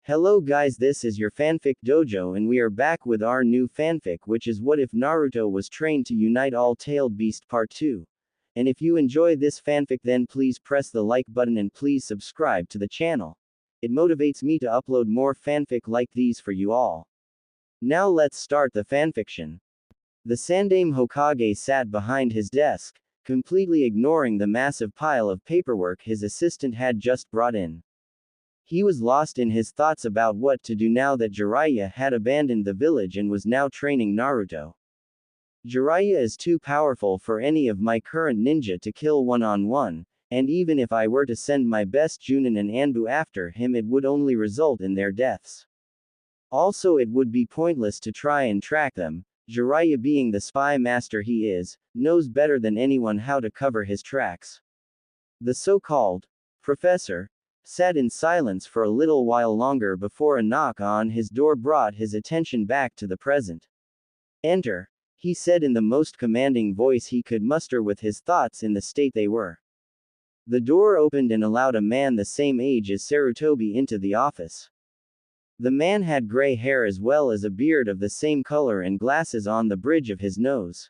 Hello guys, this is your fanfic dojo and we are back with our new fanfic, which is What If Naruto Was Trained to Unite All Tailed Beast Part 2. And if you enjoy this fanfic, then please press the like button and please subscribe to the channel. It motivates me to upload more fanfic like these for you all. Now let's start the fanfiction. The Sandaime Hokage sat behind his desk, completely ignoring the massive pile of paperwork his assistant had just brought in. He was lost in his thoughts about what to do now that Jiraiya had abandoned the village and was now training Naruto. Jiraiya is too powerful for any of my current ninja to kill one-on-one, and even if I were to send my best Junin and Anbu after him, it would only result in their deaths. Also, it would be pointless to try and track them. Jiraiya, being the spy master he is, knows better than anyone how to cover his tracks. The so-called professor sat in silence for a little while longer before a knock on his door brought his attention back to the present. "Enter," he said in the most commanding voice he could muster with his thoughts in the state they were. The door opened and allowed a man the same age as Sarutobi into the office. The man had gray hair as well as a beard of the same color and glasses on the bridge of his nose.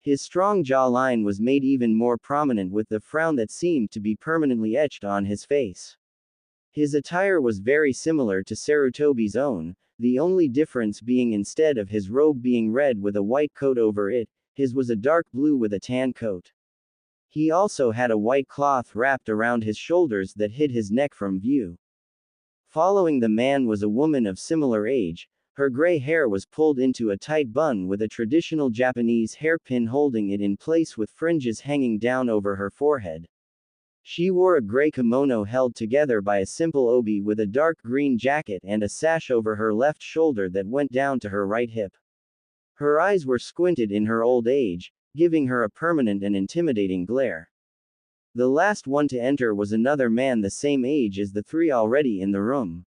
His strong jawline was made even more prominent with the frown that seemed to be permanently etched on his face. His attire was very similar to Sarutobi's own, the only difference being instead of his robe being red with a white coat over it, his was a dark blue with a tan coat. He also had a white cloth wrapped around his shoulders that hid his neck from view. Following the man was a woman of similar age. Her gray hair was pulled into a tight bun with a traditional Japanese hairpin holding it in place with fringes hanging down over her forehead. She wore a gray kimono held together by a simple obi with a dark green jacket and a sash over her left shoulder that went down to her right hip. Her eyes were squinted in her old age, giving her a permanent and intimidating glare. The last one to enter was another man the same age as the three already in the room.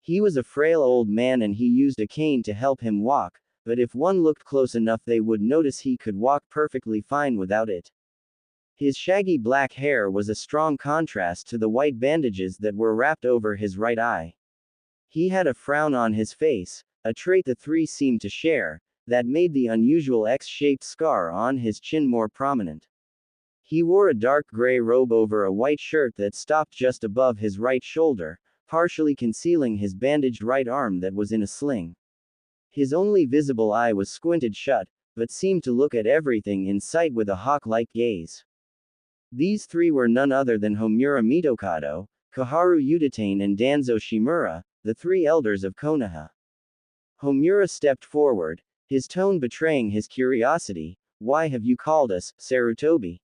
He was a frail old man and he used a cane to help him walk, but if one looked close enough they would notice he could walk perfectly fine without it. His shaggy black hair was a strong contrast to the white bandages that were wrapped over his right eye. He had a frown on his face, a trait the three seemed to share, that made the unusual X-shaped scar on his chin more prominent. He wore a dark gray robe over a white shirt that stopped just above his right shoulder, partially concealing his bandaged right arm that was in a sling. His only visible eye was squinted shut, but seemed to look at everything in sight with a hawk-like gaze. These three were none other than Homura Mitokado, Koharu Udatane and Danzo Shimura, the three elders of Konoha. Homura stepped forward, his tone betraying his curiosity. "Why have you called us, Sarutobi?"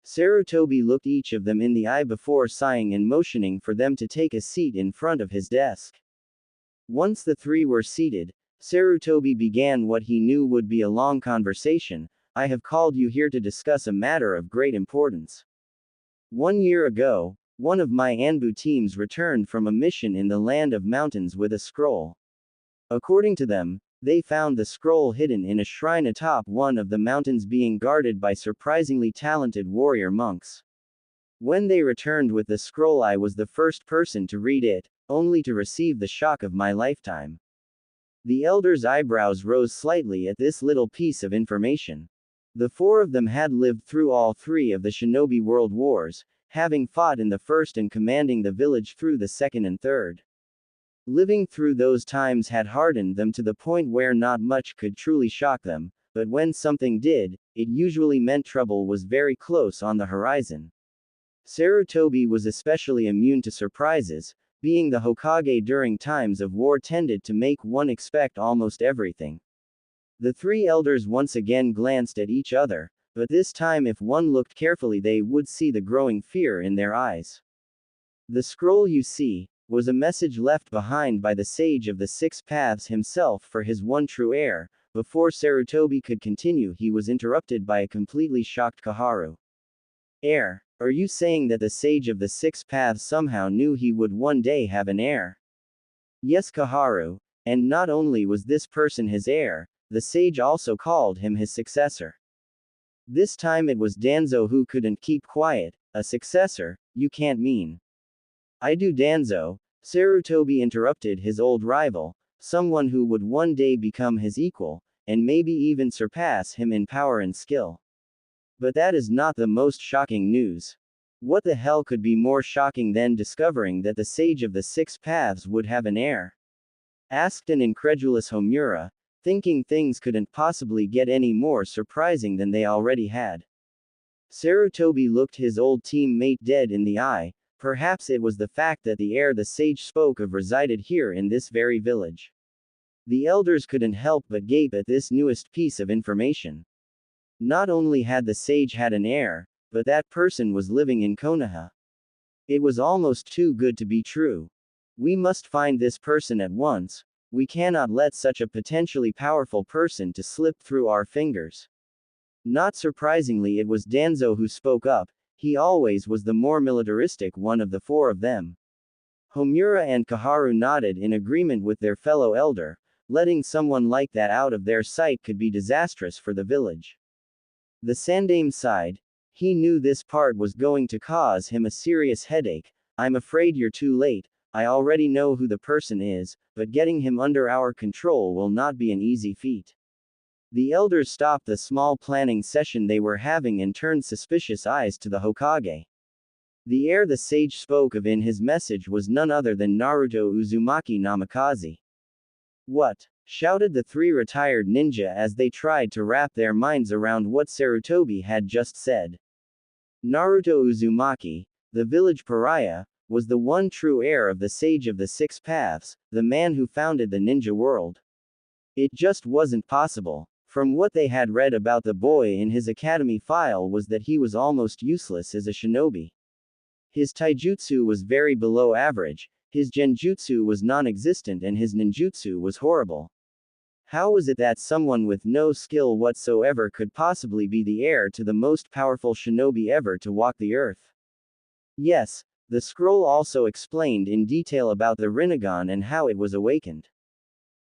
Sarutobi looked each of them in the eye before sighing and motioning for them to take a seat in front of his desk. Once the three were seated, Sarutobi began what he knew would be a long conversation. "I have called you here to discuss a matter of great importance. 1 year ago, one of my Anbu teams returned from a mission in the land of mountains with a scroll. According to them, they found the scroll hidden in a shrine atop one of the mountains being guarded by surprisingly talented warrior monks. When they returned with the scroll, I was the first person to read it, only to receive the shock of my lifetime." The elders' eyebrows rose slightly at this little piece of information. The four of them had lived through all three of the Shinobi World Wars, having fought in the first and commanding the village through the second and third. Living through those times had hardened them to the point where not much could truly shock them, but when something did, it usually meant trouble was very close on the horizon. Sarutobi was especially immune to surprises. Being the Hokage during times of war tended to make one expect almost everything. The three elders once again glanced at each other, but this time if one looked carefully they would see the growing fear in their eyes. "The scroll you see," was a message left behind by the sage of the Six Paths himself for his one true heir. Before Sarutobi could continue, he was interrupted by a completely shocked Koharu. "Heir? Are you saying that the sage of the Six Paths somehow knew he would one day have an heir?" "Yes, Koharu, and not only was this person his heir, the sage also called him his successor." This time it was Danzo who couldn't keep quiet. "A successor, you can't mean?" "I do, Danzo. Sarutobi interrupted his old rival, someone who would one day become his equal, and maybe even surpass him in power and skill. But that is not the most shocking news. What the hell could be more shocking than discovering that the Sage of the Six Paths would have an heir? Asked an incredulous Homura, thinking things couldn't possibly get any more surprising than they already had. Sarutobi looked his old teammate dead in the eye. Perhaps it was the fact that the heir the sage spoke of resided here in this very village. The elders couldn't help but gape at this newest piece of information. Not only had the sage had an heir, but that person was living in Konoha. It was almost too good to be true. We must find this person at once. We cannot let such a potentially powerful person to slip through our fingers. Not surprisingly, it was Danzo who spoke up. He always was the more militaristic one of the four of them. Homura and Kaharu nodded in agreement with their fellow elder. Letting someone like that out of their sight could be disastrous for the village. The Sandaime sighed. He knew this part was going to cause him a serious headache. I'm afraid you're too late. I already know who the person is, but getting him under our control will not be an easy feat. The elders stopped the small planning session they were having and turned suspicious eyes to the Hokage. The heir the sage spoke of in his message was none other than Naruto Uzumaki Namikaze. What? Shouted the three retired ninja as they tried to wrap their minds around what Sarutobi had just said. Naruto Uzumaki, the village pariah, was the one true heir of the Sage of the Six Paths, the man who founded the ninja world. It just wasn't possible. From what they had read about the boy in his academy file was that he was almost useless as a shinobi. His taijutsu was very below average, his genjutsu was non-existent and his ninjutsu was horrible. How was it that someone with no skill whatsoever could possibly be the heir to the most powerful shinobi ever to walk the earth? Yes, the scroll also explained in detail about the Rinnegan and how it was awakened.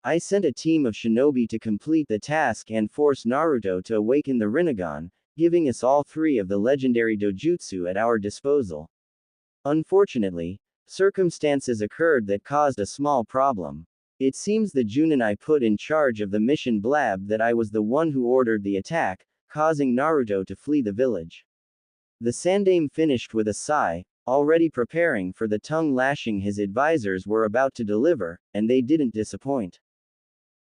I sent a team of shinobi to complete the task and force Naruto to awaken the Rinnegan, giving us all three of the legendary dojutsu at our disposal. Unfortunately, circumstances occurred that caused a small problem. It seems the Junin I put in charge of the mission blabbed that I was the one who ordered the attack, causing Naruto to flee the village. The Sandaime finished with a sigh, already preparing for the tongue lashing his advisors were about to deliver, and they didn't disappoint.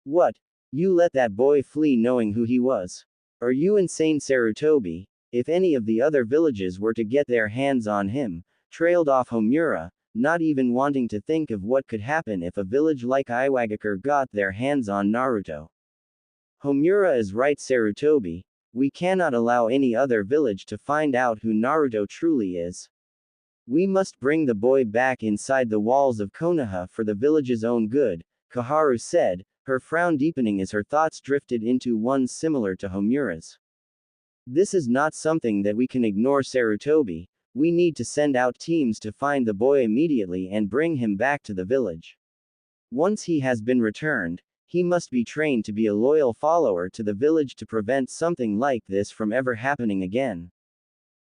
What? You let that boy flee knowing who he was? Are you insane, Sarutobi? If any of the other villages were to get their hands on him, trailed off Homura, not even wanting to think of what could happen if a village like Iwagakure got their hands on Naruto. Homura is right, Sarutobi. We cannot allow any other village to find out who Naruto truly is. We must bring the boy back inside the walls of Konoha for the village's own good, Kaharu said, her frown deepening as her thoughts drifted into one similar to Homura's. This is not something that we can ignore, Sarutobi. We need to send out teams to find the boy immediately and bring him back to the village. Once he has been returned, he must be trained to be a loyal follower to the village to prevent something like this from ever happening again.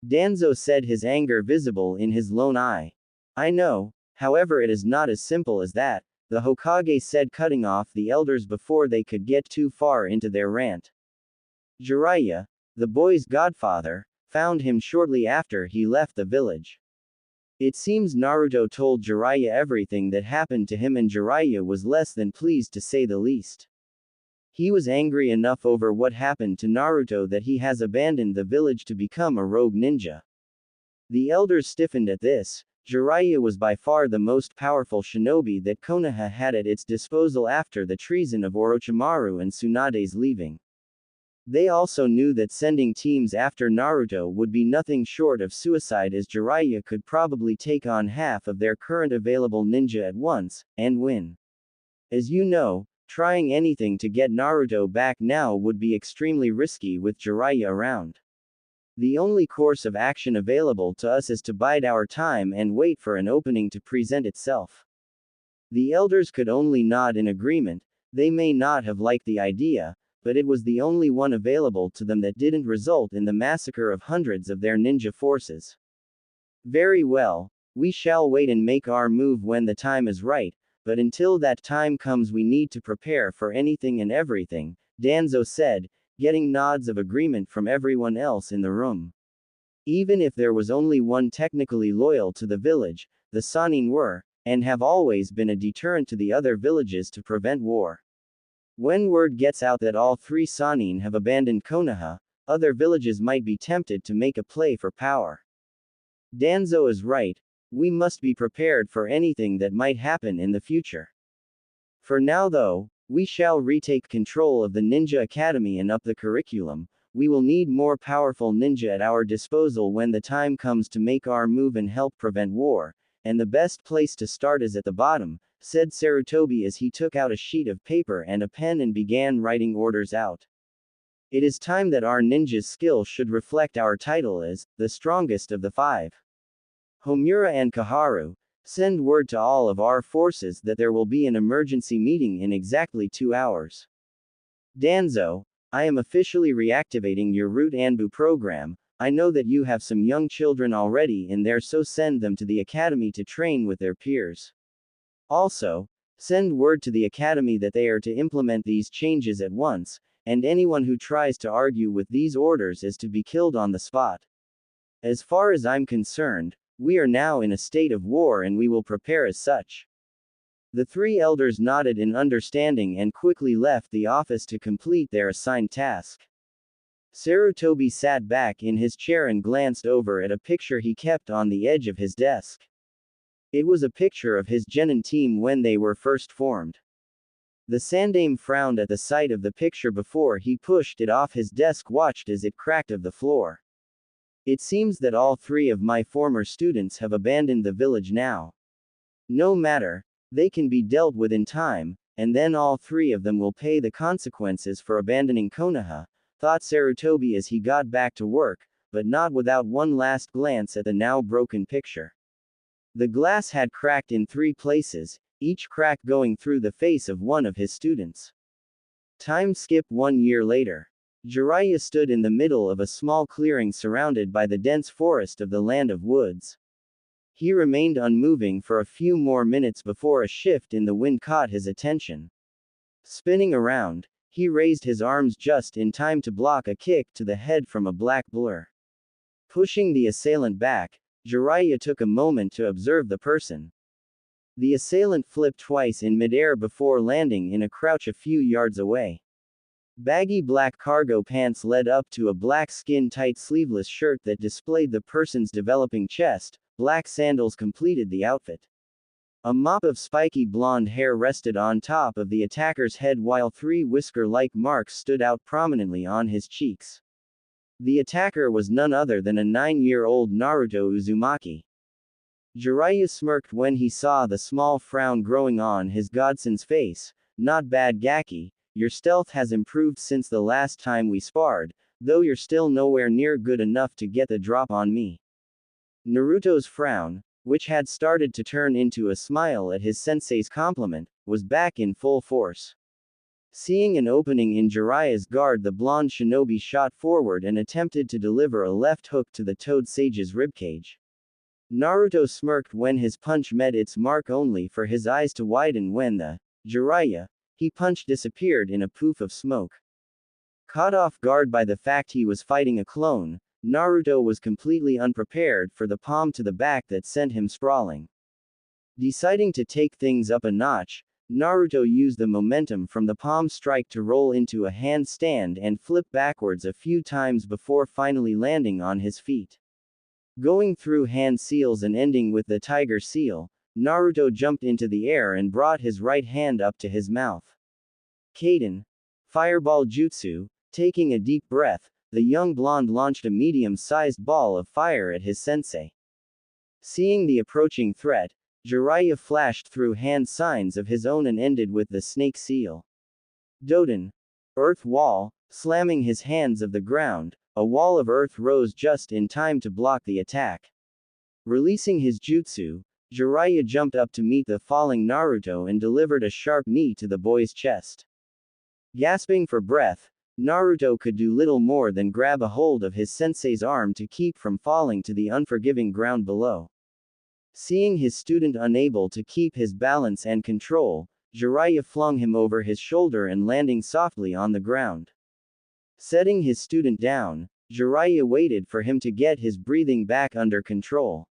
Danzo said, his anger visible in his lone eye. I know, however, it is not as simple as that, the Hokage said, cutting off the elders before they could get too far into their rant. Jiraiya, the boy's godfather, found him shortly after he left the village. It seems Naruto told Jiraiya everything that happened to him and Jiraiya was less than pleased, to say the least. He was angry enough over what happened to Naruto that he has abandoned the village to become a rogue ninja. The elders stiffened at this. Jiraiya was by far the most powerful shinobi that Konoha had at its disposal after the treason of Orochimaru and Tsunade's leaving. They also knew that sending teams after Naruto would be nothing short of suicide, as Jiraiya could probably take on half of their current available ninja at once, and win. As you know, trying anything to get Naruto back now would be extremely risky with Jiraiya around. The only course of action available to us is to bide our time and wait for an opening to present itself. The elders could only nod in agreement. They may not have liked the idea, but it was the only one available to them that didn't result in the massacre of hundreds of their ninja forces. Very well, We shall wait and make our move when the time is right, but until that time comes we need to prepare for anything and everything, Danzo said, getting nods of agreement from everyone else in the room. Even if there was only one technically loyal to the village, the Sanin were, and have always been a deterrent to the other villages to prevent war. When word gets out that all three Sanin have abandoned Konoha, other villages might be tempted to make a play for power. Danzo is right, we must be prepared for anything that might happen in the future. For now though, we shall retake control of the Ninja Academy and up the curriculum. We will need more powerful ninja at our disposal when the time comes to make our move and help prevent war, and the best place to start is at the bottom, said Sarutobi as he took out a sheet of paper and a pen and began writing orders out. It is time that our ninja's skill should reflect our title as the strongest of the five. Homura and Kaharu, send word to all of our forces that there will be an emergency meeting in exactly 2 hours. Danzo, I am officially reactivating your Root Anbu program. I know that you have some young children already in there, so send them to the academy to train with their peers. Also, send word to the academy that they are to implement these changes at once, and anyone who tries to argue with these orders is to be killed on the spot. As far as I'm concerned, we are now in a state of war and we will prepare as such. The three elders nodded in understanding and quickly left the office to complete their assigned task. Sarutobi sat back in his chair and glanced over at a picture he kept on the edge of his desk. It was a picture of his genin team when they were first formed. The Sandaime frowned at the sight of the picture before he pushed it off his desk, watched as it cracked of the floor. It seems that all three of my former students have abandoned the village now. No matter, they can be dealt with in time, and then all three of them will pay the consequences for abandoning Konoha, thought Sarutobi as he got back to work, but not without one last glance at the now broken picture. The glass had cracked in 3 places, each crack going through the face of one of his students. Time skip 1 year later. Jiraiya stood in the middle of a small clearing surrounded by the dense forest of the Land of Woods. He remained unmoving for a few more minutes before a shift in the wind caught his attention. Spinning around, he raised his arms just in time to block a kick to the head from a black blur. Pushing the assailant back, Jiraiya took a moment to observe the person. The assailant flipped twice in midair before landing in a crouch a few yards away. Baggy black cargo pants led up to a black skin-tight sleeveless shirt that displayed the person's developing chest. Black sandals completed the outfit. A mop of spiky blonde hair rested on top of the attacker's head while 3 whisker-like marks stood out prominently on his cheeks. The attacker was none other than a 9-year-old Naruto Uzumaki. Jiraiya smirked when he saw the small frown growing on his godson's face. Not bad, Gaki. Your stealth has improved since the last time we sparred, though you're still nowhere near good enough to get the drop on me. Naruto's frown, which had started to turn into a smile at his sensei's compliment, was back in full force. Seeing an opening in Jiraiya's guard, the blonde shinobi shot forward and attempted to deliver a left hook to the Toad Sage's ribcage. Naruto smirked when his punch met its mark, only for his eyes to widen when the Jiraiya he punched disappeared in a poof of smoke. Caught off guard by the fact he was fighting a clone, Naruto was completely unprepared for the palm to the back that sent him sprawling. Deciding to take things up a notch, Naruto used the momentum from the palm strike to roll into a handstand and flip backwards a few times before finally landing on his feet. Going through hand seals and ending with the tiger seal, Naruto jumped into the air and brought his right hand up to his mouth. Kaden. Fireball Jutsu. Taking a deep breath, the young blonde launched a medium-sized ball of fire at his sensei. Seeing the approaching threat, Jiraiya flashed through hand signs of his own and ended with the snake seal. Doden. Earth wall. Slamming his hands of the ground, a wall of earth rose just in time to block the attack. Releasing his jutsu, Jiraiya jumped up to meet the falling Naruto and delivered a sharp knee to the boy's chest. Gasping for breath, Naruto could do little more than grab a hold of his sensei's arm to keep from falling to the unforgiving ground below. Seeing his student unable to keep his balance and control, Jiraiya flung him over his shoulder and landing softly on the ground. Setting his student down, Jiraiya waited for him to get his breathing back under control.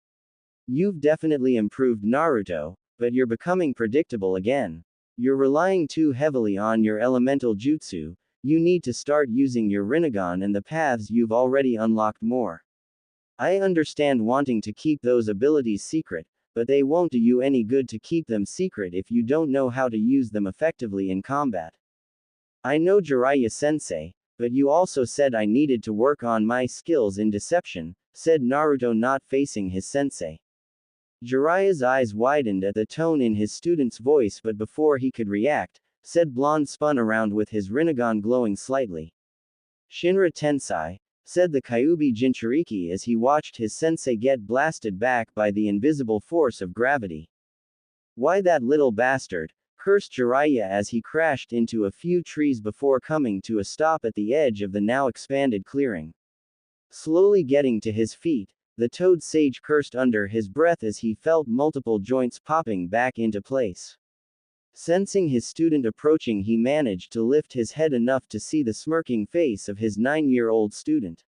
You've definitely improved, Naruto, but you're becoming predictable again. You're relying too heavily on your elemental jutsu. You need to start using your Rinnegan and the paths you've already unlocked more. I understand wanting to keep those abilities secret, but they won't do you any good to keep them secret if you don't know how to use them effectively in combat. I know, Jiraiya-sensei, but you also said I needed to work on my skills in deception, said Naruto, not facing his sensei. Jiraiya's eyes widened at the tone in his student's voice, but before he could react, said Blonde spun around with his Rinnegan glowing slightly. Shinra Tensei, said the Kyuubi Jinchuriki as he watched his sensei get blasted back by the invisible force of gravity. Why, that little bastard, cursed Jiraiya as he crashed into a few trees before coming to a stop at the edge of the now expanded clearing. Slowly getting to his feet, the Toad Sage cursed under his breath as he felt multiple joints popping back into place. Sensing his student approaching, he managed to lift his head enough to see the smirking face of his 9-year-old student.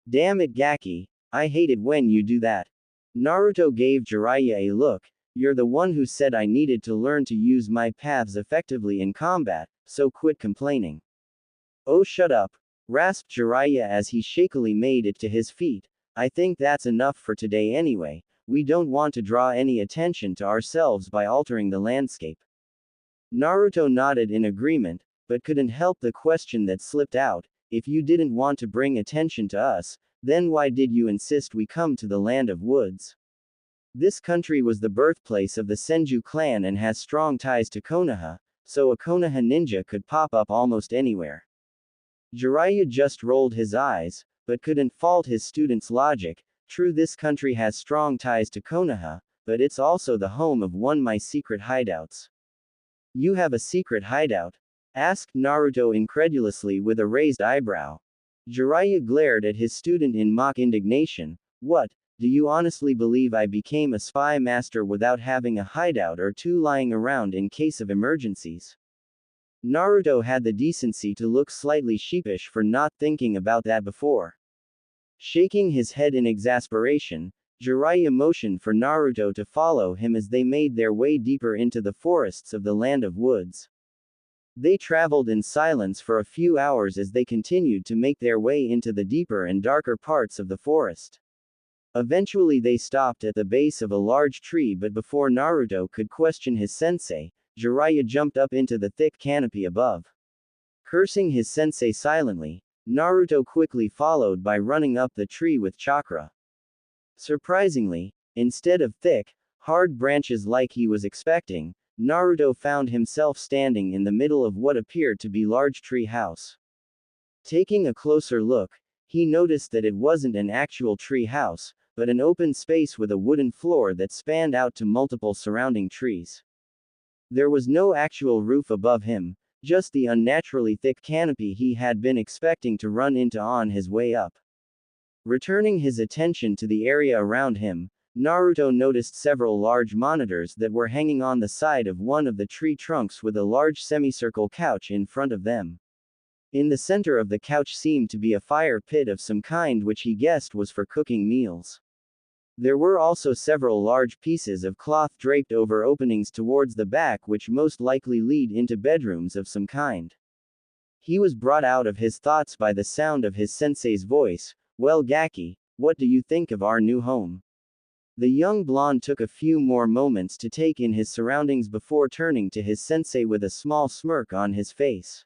Damn it, Gaki, I hate it when you do that. Naruto gave Jiraiya a look. You're the one who said I needed to learn to use my paths effectively in combat, so quit complaining. Oh, shut up, rasped Jiraiya as he shakily made it to his feet. I think that's enough for today anyway. We don't want to draw any attention to ourselves by altering the landscape. Naruto nodded in agreement, but couldn't help the question that slipped out. If you didn't want to bring attention to us, then why did you insist we come to the land of woods? This country was the birthplace of the Senju clan and has strong ties to Konoha, so a Konoha ninja could pop up almost anywhere. Jiraiya just rolled his eyes, but couldn't fault his student's logic. True, this country has strong ties to Konoha, but it's also the home of one of my secret hideouts. You have a secret hideout? Asked Naruto incredulously with a raised eyebrow. Jiraiya glared at his student in mock indignation. What, do you honestly believe I became a spy master without having a hideout or two lying around in case of emergencies? Naruto had the decency to look slightly sheepish for not thinking about that before. Shaking his head in exasperation, Jiraiya motioned for Naruto to follow him as they made their way deeper into the forests of the land of woods. They traveled in silence for a few hours as they continued to make their way into the deeper and darker parts of the forest. Eventually they stopped at the base of a large tree, but before Naruto could question his sensei, Jiraiya jumped up into the thick canopy above. Cursing his sensei silently, Naruto quickly followed by running up the tree with chakra. Surprisingly, instead of thick, hard branches like he was expecting, Naruto found himself standing in the middle of what appeared to be a large tree house. Taking a closer look, he noticed that it wasn't an actual tree house, but an open space with a wooden floor that spanned out to multiple surrounding trees. There was no actual roof above him, just the unnaturally thick canopy he had been expecting to run into on his way up. Returning his attention to the area around him, Naruto noticed several large monitors that were hanging on the side of one of the tree trunks with a large semicircle couch in front of them. In the center of the couch seemed to be a fire pit of some kind, which he guessed was for cooking meals. There were also several large pieces of cloth draped over openings towards the back, which most likely lead into bedrooms of some kind. He was brought out of his thoughts by the sound of his sensei's voice. Well, Gaki, what do you think of our new home? The young blonde took a few more moments to take in his surroundings before turning to his sensei with a small smirk on his face.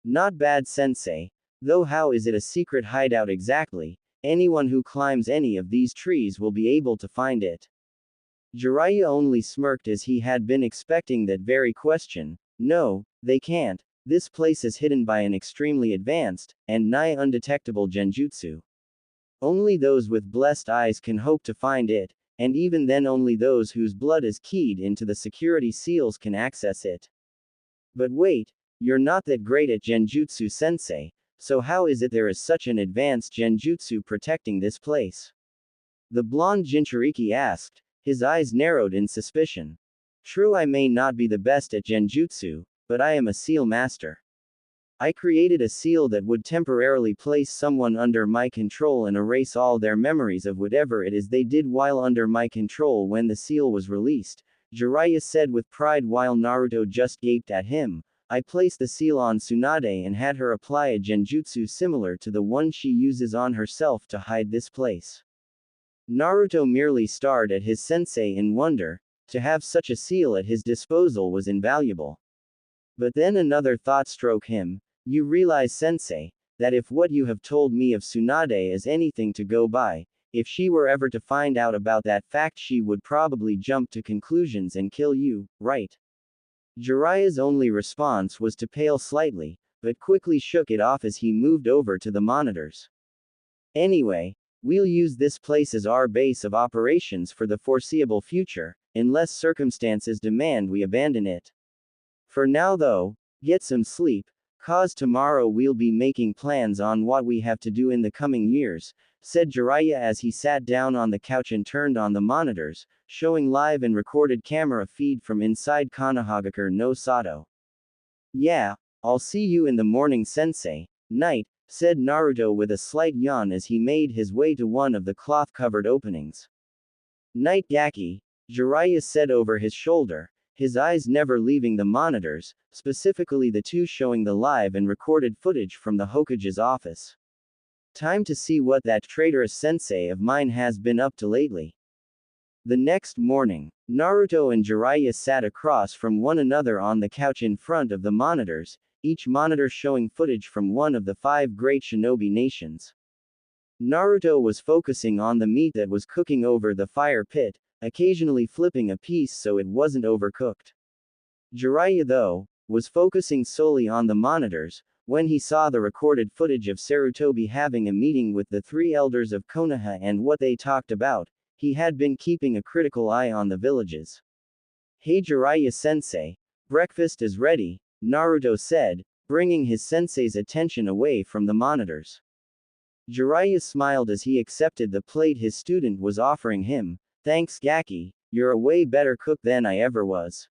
Not bad, sensei. Though how is it a secret hideout exactly? Anyone who climbs any of these trees will be able to find it. Jiraiya only smirked as he had been expecting that very question. No, they can't. This place is hidden by an extremely advanced, and nigh undetectable genjutsu. Only those with blessed eyes can hope to find it, and even then only those whose blood is keyed into the security seals can access it. But wait, you're not that great at genjutsu, sensei, so how is it there is such an advanced genjutsu protecting this place? The blonde Jinchuriki asked, His eyes narrowed in suspicion. True, I may not be the best at genjutsu, but I am a seal master. I created a seal that would temporarily place someone under my control and erase all their memories of whatever it is they did while under my control when the seal was released, Jiraiya said with pride while Naruto just gaped at him. I placed the seal on Tsunade and had her apply a genjutsu similar to the one she uses on herself to hide this place. Naruto merely stared at his sensei in wonder. To have such a seal at his disposal was invaluable. But then another thought struck him. You realize, sensei, that if what you have told me of Tsunade is anything to go by, if she were ever to find out about that fact, she would probably jump to conclusions and kill you, right? Jiraiya's only response was to pale slightly, but quickly shook it off as he moved over to the monitors. Anyway, we'll use this place as our base of operations for the foreseeable future, unless circumstances demand we abandon it. For now though, get some sleep, cause tomorrow we'll be making plans on what we have to do in the coming years, said Jiraiya as he sat down on the couch and turned on the monitors, showing live and recorded camera feed from inside Konohagakure no Sato. Yeah, I'll see you in the morning, sensei. Night, said Naruto with a slight yawn as he made his way to one of the cloth-covered openings. Night, Gaki, Jiraiya said over his shoulder, his eyes never leaving the monitors, specifically the two showing the live and recorded footage from the Hokage's office. Time to see what that traitorous sensei of mine has been up to lately. The next morning, Naruto and Jiraiya sat across from one another on the couch in front of the monitors, each monitor showing footage from one of the 5 great shinobi nations. Naruto was focusing on the meat that was cooking over the fire pit, occasionally flipping a piece so it wasn't overcooked. Jiraiya, though, was focusing solely on the monitors. When he saw the recorded footage of Sarutobi having a meeting with the 3 elders of Konoha and what they talked about, he had been keeping a critical eye on the villages. Hey Jiraiya sensei, breakfast is ready, Naruto said, bringing his sensei's attention away from the monitors. Jiraiya smiled as he accepted the plate his student was offering him. Thanks, Gaki, you're a way better cook than I ever was.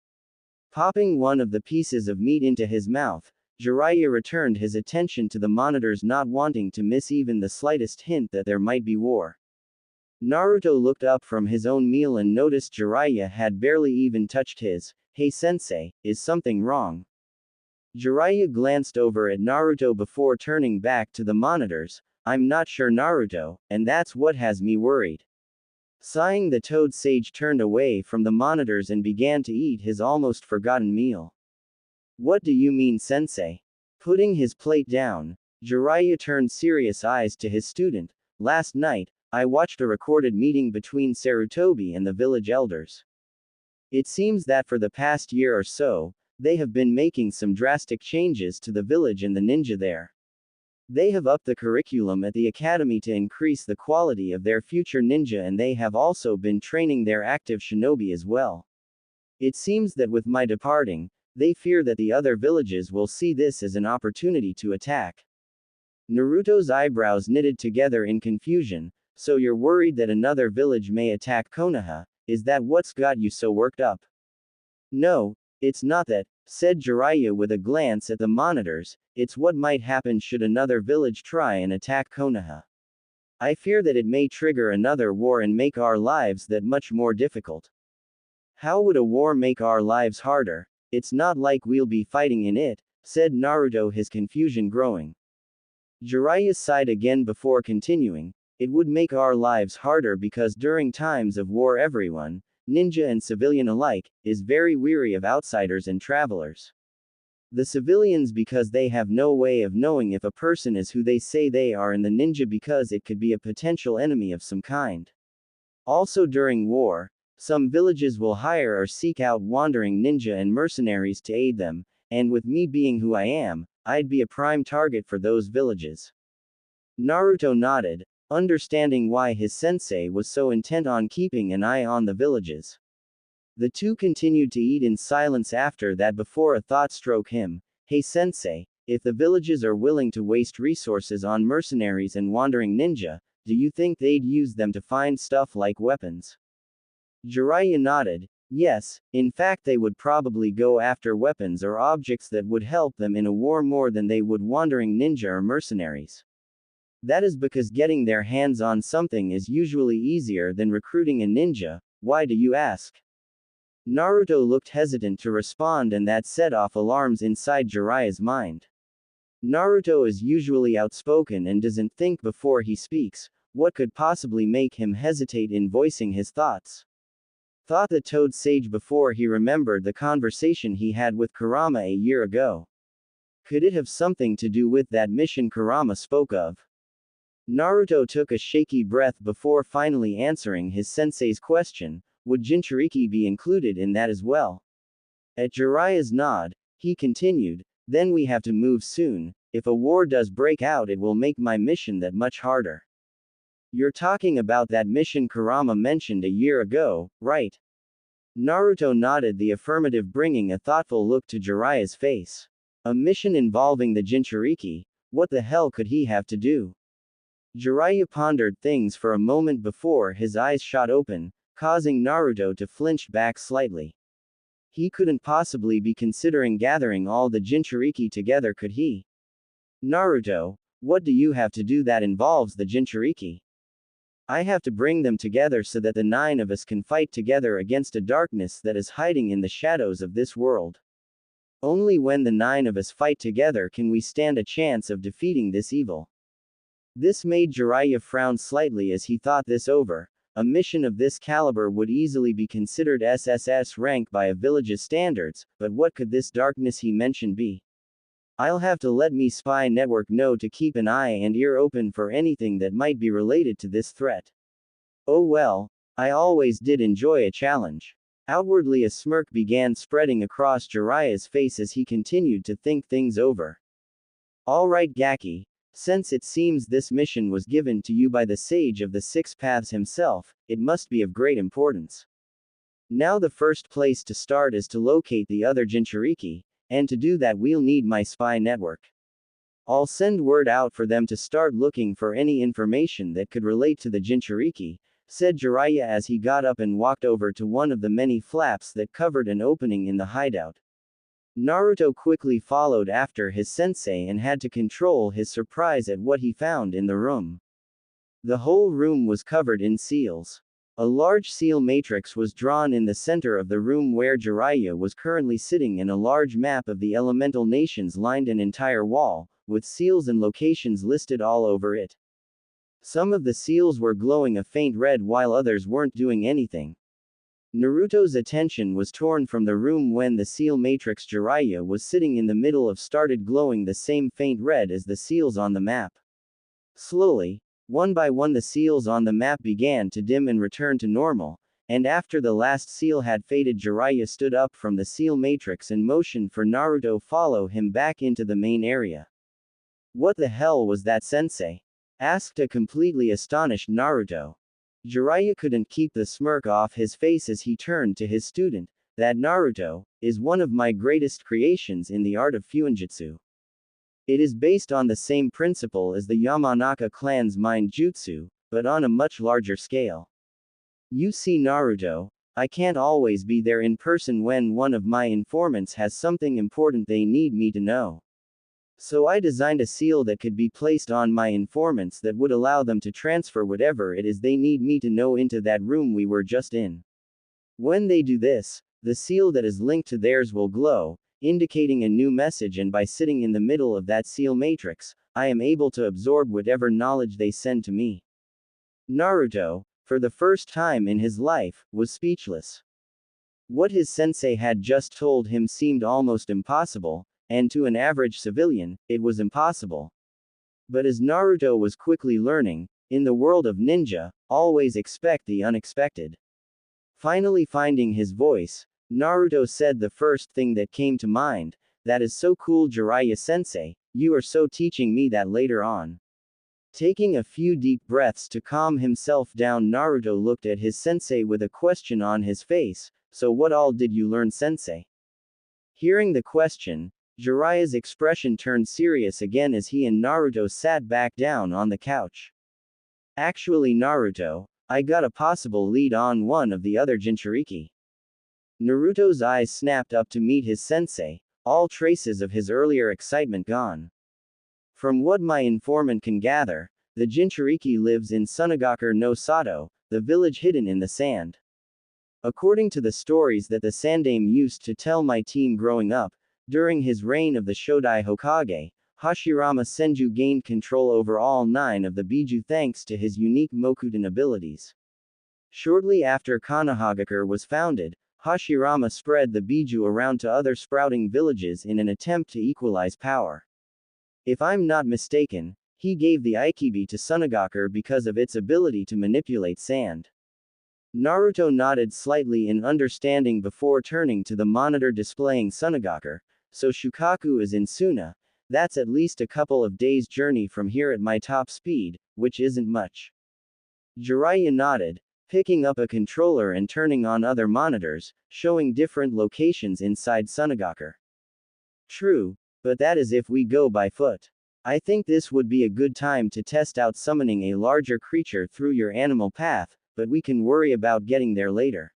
Popping one of the pieces of meat into his mouth, Jiraiya returned his attention to the monitors, not wanting to miss even the slightest hint that there might be war. Naruto looked up from his own meal and noticed Jiraiya had barely even touched his. Hey sensei, is something wrong? Jiraiya glanced over at Naruto before turning back to the monitors. I'm not sure, Naruto, and that's what has me worried. Sighing, the Toad Sage turned away from the monitors and began to eat his almost forgotten meal. What do you mean, sensei? Putting his plate down, Jiraiya turned serious eyes to his student. Last night, I watched a recorded meeting between Sarutobi and the village elders. It seems that for the past year or so, they have been making some drastic changes to the village and the ninja there. They have upped the curriculum at the academy to increase the quality of their future ninja, and they have also been training their active shinobi as well. It seems that with my departing, they fear that the other villages will see this as an opportunity to attack. Naruto's eyebrows knitted together in confusion. So you're worried that another village may attack Konoha? Is that what's got you so worked up? No, it's not that, said Jiraiya with a glance at the monitors. It's what might happen should another village try and attack Konoha. I fear that it may trigger another war and make our lives that much more difficult. How would a war make our lives harder? It's not like we'll be fighting in it, said Naruto, his confusion growing. Jiraiya sighed again before continuing. It would make our lives harder because during times of war everyone, ninja and civilian alike, is very weary of outsiders and travelers. The civilians because they have no way of knowing if a person is who they say they are, and the ninja because it could be a potential enemy of some kind. Also during war, some villages will hire or seek out wandering ninja and mercenaries to aid them, and with me being who I am, I'd be a prime target for those villages. Naruto nodded, understanding why his sensei was so intent on keeping an eye on the villages. The two continued to eat in silence after that before a thought struck him. Hey sensei, if the villages are willing to waste resources on mercenaries and wandering ninja, do you think they'd use them to find stuff like weapons? Jiraiya nodded. Yes, in fact they would probably go after weapons or objects that would help them in a war more than they would wandering ninja or mercenaries. That is because getting their hands on something is usually easier than recruiting a ninja. Why do you ask? Naruto looked hesitant to respond, and that set off alarms inside Jiraiya's mind. Naruto is usually outspoken and doesn't think before he speaks. What could possibly make him hesitate in voicing his thoughts? Thought the Toad Sage before he remembered the conversation he had with Kurama a year ago. Could it have something to do with that mission Kurama spoke of? Naruto took a shaky breath before finally answering his sensei's question. Would Jinchuriki be included in that as well? At Jiraiya's nod, he continued, then we have to move soon. If a war does break out, it will make my mission that much harder. You're talking about that mission Kurama mentioned a year ago, right? Naruto nodded the affirmative, bringing a thoughtful look to Jiraiya's face. A mission involving the Jinchuriki? What the hell could he have to do? Jiraiya pondered things for a moment before his eyes shot open, causing Naruto to flinch back slightly. He couldn't possibly be considering gathering all the Jinchuriki together, could he? Naruto, what do you have to do that involves the Jinchuriki? I have to bring them together so that the 9 of us can fight together against a darkness that is hiding in the shadows of this world. Only when the 9 of us fight together can we stand a chance of defeating this evil. This made Jiraiya frown slightly as he thought this over. A mission of this caliber would easily be considered SSS rank by a village's standards, but what could this darkness he mentioned be? I'll have to let me spy network know to keep an eye and ear open for anything that might be related to this threat. Oh well, I always did enjoy a challenge. Outwardly a smirk began spreading across Jiraiya's face as he continued to think things over. Alright Gaki. Since it seems this mission was given to you by the Sage of the Six Paths himself, it must be of great importance. Now the first place to start is to locate the other Jinchuriki, and to do that we'll need my spy network. I'll send word out for them to start looking for any information that could relate to the Jinchuriki, said Jiraiya as he got up and walked over to one of the many flaps that covered an opening in the hideout. Naruto quickly followed after his sensei and had to control his surprise at what he found in the room. The whole room was covered in seals. A large seal matrix was drawn in the center of the room where Jiraiya was currently sitting, and a large map of the elemental nations lined an entire wall, with seals and locations listed all over it. Some of the seals were glowing a faint red while others weren't doing anything. Naruto's attention was torn from the room when the seal matrix Jiraiya was sitting in the middle of started glowing the same faint red as the seals on the map. Slowly, one by one the seals on the map began to dim and return to normal, and after the last seal had faded, Jiraiya stood up from the seal matrix and motioned for Naruto follow him back into the main area. What the hell was that, sensei? Asked a completely astonished Naruto. Jiraiya couldn't keep the smirk off his face as he turned to his student. That Naruto is one of my greatest creations in the art of Fuinjutsu. It is based on the same principle as the Yamanaka clan's mind jutsu, but on a much larger scale. You see Naruto, I can't always be there in person when one of my informants has something important they need me to know. So I designed a seal that could be placed on my informants that would allow them to transfer whatever it is they need me to know into that room we were just in. When they do this, the seal that is linked to theirs will glow, indicating a new message, and by sitting in the middle of that seal matrix, I am able to absorb whatever knowledge they send to me. Naruto, for the first time in his life, was speechless. What his sensei had just told him seemed almost impossible, and to an average civilian, it was impossible. But as Naruto was quickly learning, in the world of ninja, always expect the unexpected. Finally finding his voice, Naruto said the first thing that came to mind, that is so cool Jiraiya-sensei, you are so teaching me that later on. Taking a few deep breaths to calm himself down, Naruto looked at his sensei with a question on his face, so what all did you learn, sensei? Hearing the question, Jiraiya's expression turned serious again as he and Naruto sat back down on the couch. Actually Naruto, I got a possible lead on one of the other Jinchuriki. Naruto's eyes snapped up to meet his sensei, all traces of his earlier excitement gone. From what my informant can gather, the Jinchuriki lives in Sunagakur no Sato, the village hidden in the sand. According to the stories that the Sandaime used to tell my team growing up, during his reign of the Shodai Hokage, Hashirama Senju gained control over all 9 of the Biju thanks to his unique Mokuton abilities. Shortly after Konohagakure was founded, Hashirama spread the Biju around to other sprouting villages in an attempt to equalize power. If I'm not mistaken, he gave the Ikibi to Sunagakure because of its ability to manipulate sand. Naruto nodded slightly in understanding before turning to the monitor displaying Sunagakure. So Shukaku is in Suna. That's at least a couple of days' journey from here at my top speed, which isn't much. Jiraiya nodded, picking up a controller and turning on other monitors, showing different locations inside Sunagakure. True, but that is if we go by foot. I think this would be a good time to test out summoning a larger creature through your animal path, but we can worry about getting there later.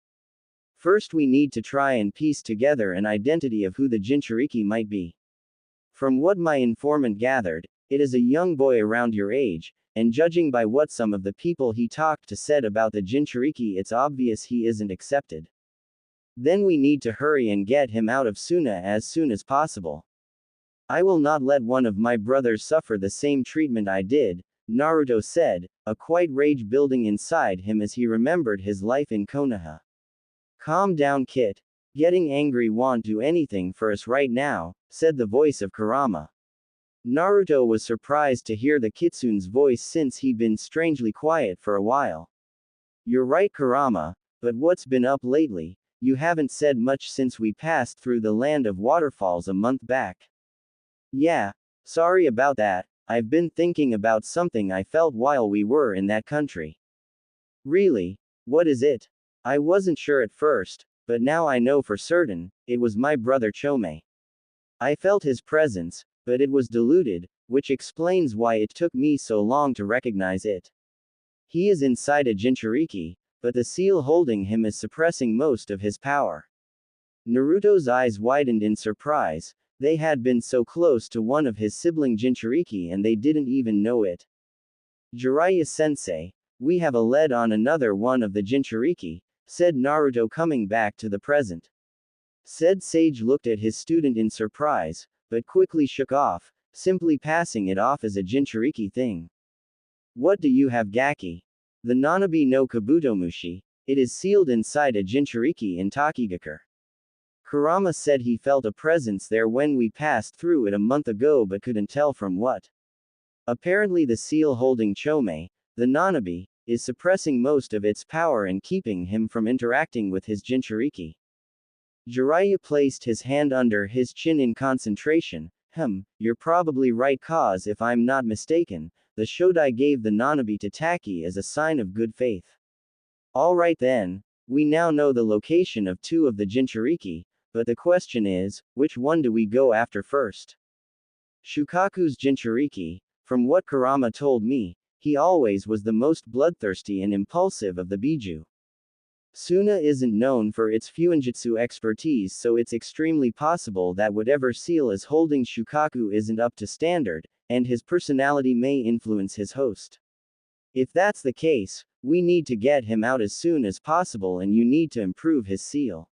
First we need to try and piece together an identity of who the Jinchuriki might be. From what my informant gathered, it is a young boy around your age, and judging by what some of the people he talked to said about the Jinchuriki, it's obvious he isn't accepted. Then we need to hurry and get him out of Suna as soon as possible. I will not let one of my brothers suffer the same treatment I did, Naruto said, a quiet rage building inside him as he remembered his life in Konoha. Calm down, Kit. Getting angry won't do anything for us right now, said the voice of Kurama. Naruto was surprised to hear the Kitsune's voice since he'd been strangely quiet for a while. You're right, Kurama, but what's been up lately? You haven't said much since we passed through the land of waterfalls a month back. Yeah, sorry about that, I've been thinking about something I felt while we were in that country. Really? What is it? I wasn't sure at first, but now I know for certain, it was my brother Chome. I felt his presence, but it was diluted, which explains why it took me so long to recognize it. He is inside a Jinchuriki, but the seal holding him is suppressing most of his power. Naruto's eyes widened in surprise. They had been so close to one of his sibling Jinchuriki and they didn't even know it. Jiraiya-sensei, we have a lead on another one of the Jinchuriki, said Naruto coming back to the present. Said sage looked at his student in surprise, but quickly shook off, simply passing it off as a Jinchuriki thing. What do you have, Gaki? The Nanabi no Kabutomushi, it is sealed inside a Jinchuriki in Takigakure. Kurama said he felt a presence there when we passed through it a month ago but couldn't tell from what. Apparently the seal holding Chome, the Nanabi, is suppressing most of its power and keeping him from interacting with his Jinchuriki. Jiraiya placed his hand under his chin in concentration. You're probably right, cause if I'm not mistaken, the Shodai gave the Nanabi to Taki as a sign of good faith. Alright then, we now know the location of 2 of the Jinchuriki, but the question is, which one do we go after first? Shukaku's Jinchuriki, from what Kurama told me, he always was the most bloodthirsty and impulsive of the Biju. Suna isn't known for its fuinjutsu expertise, so it's extremely possible that whatever seal is holding Shukaku isn't up to standard, and his personality may influence his host. If that's the case, we need to get him out as soon as possible and you need to improve his seal.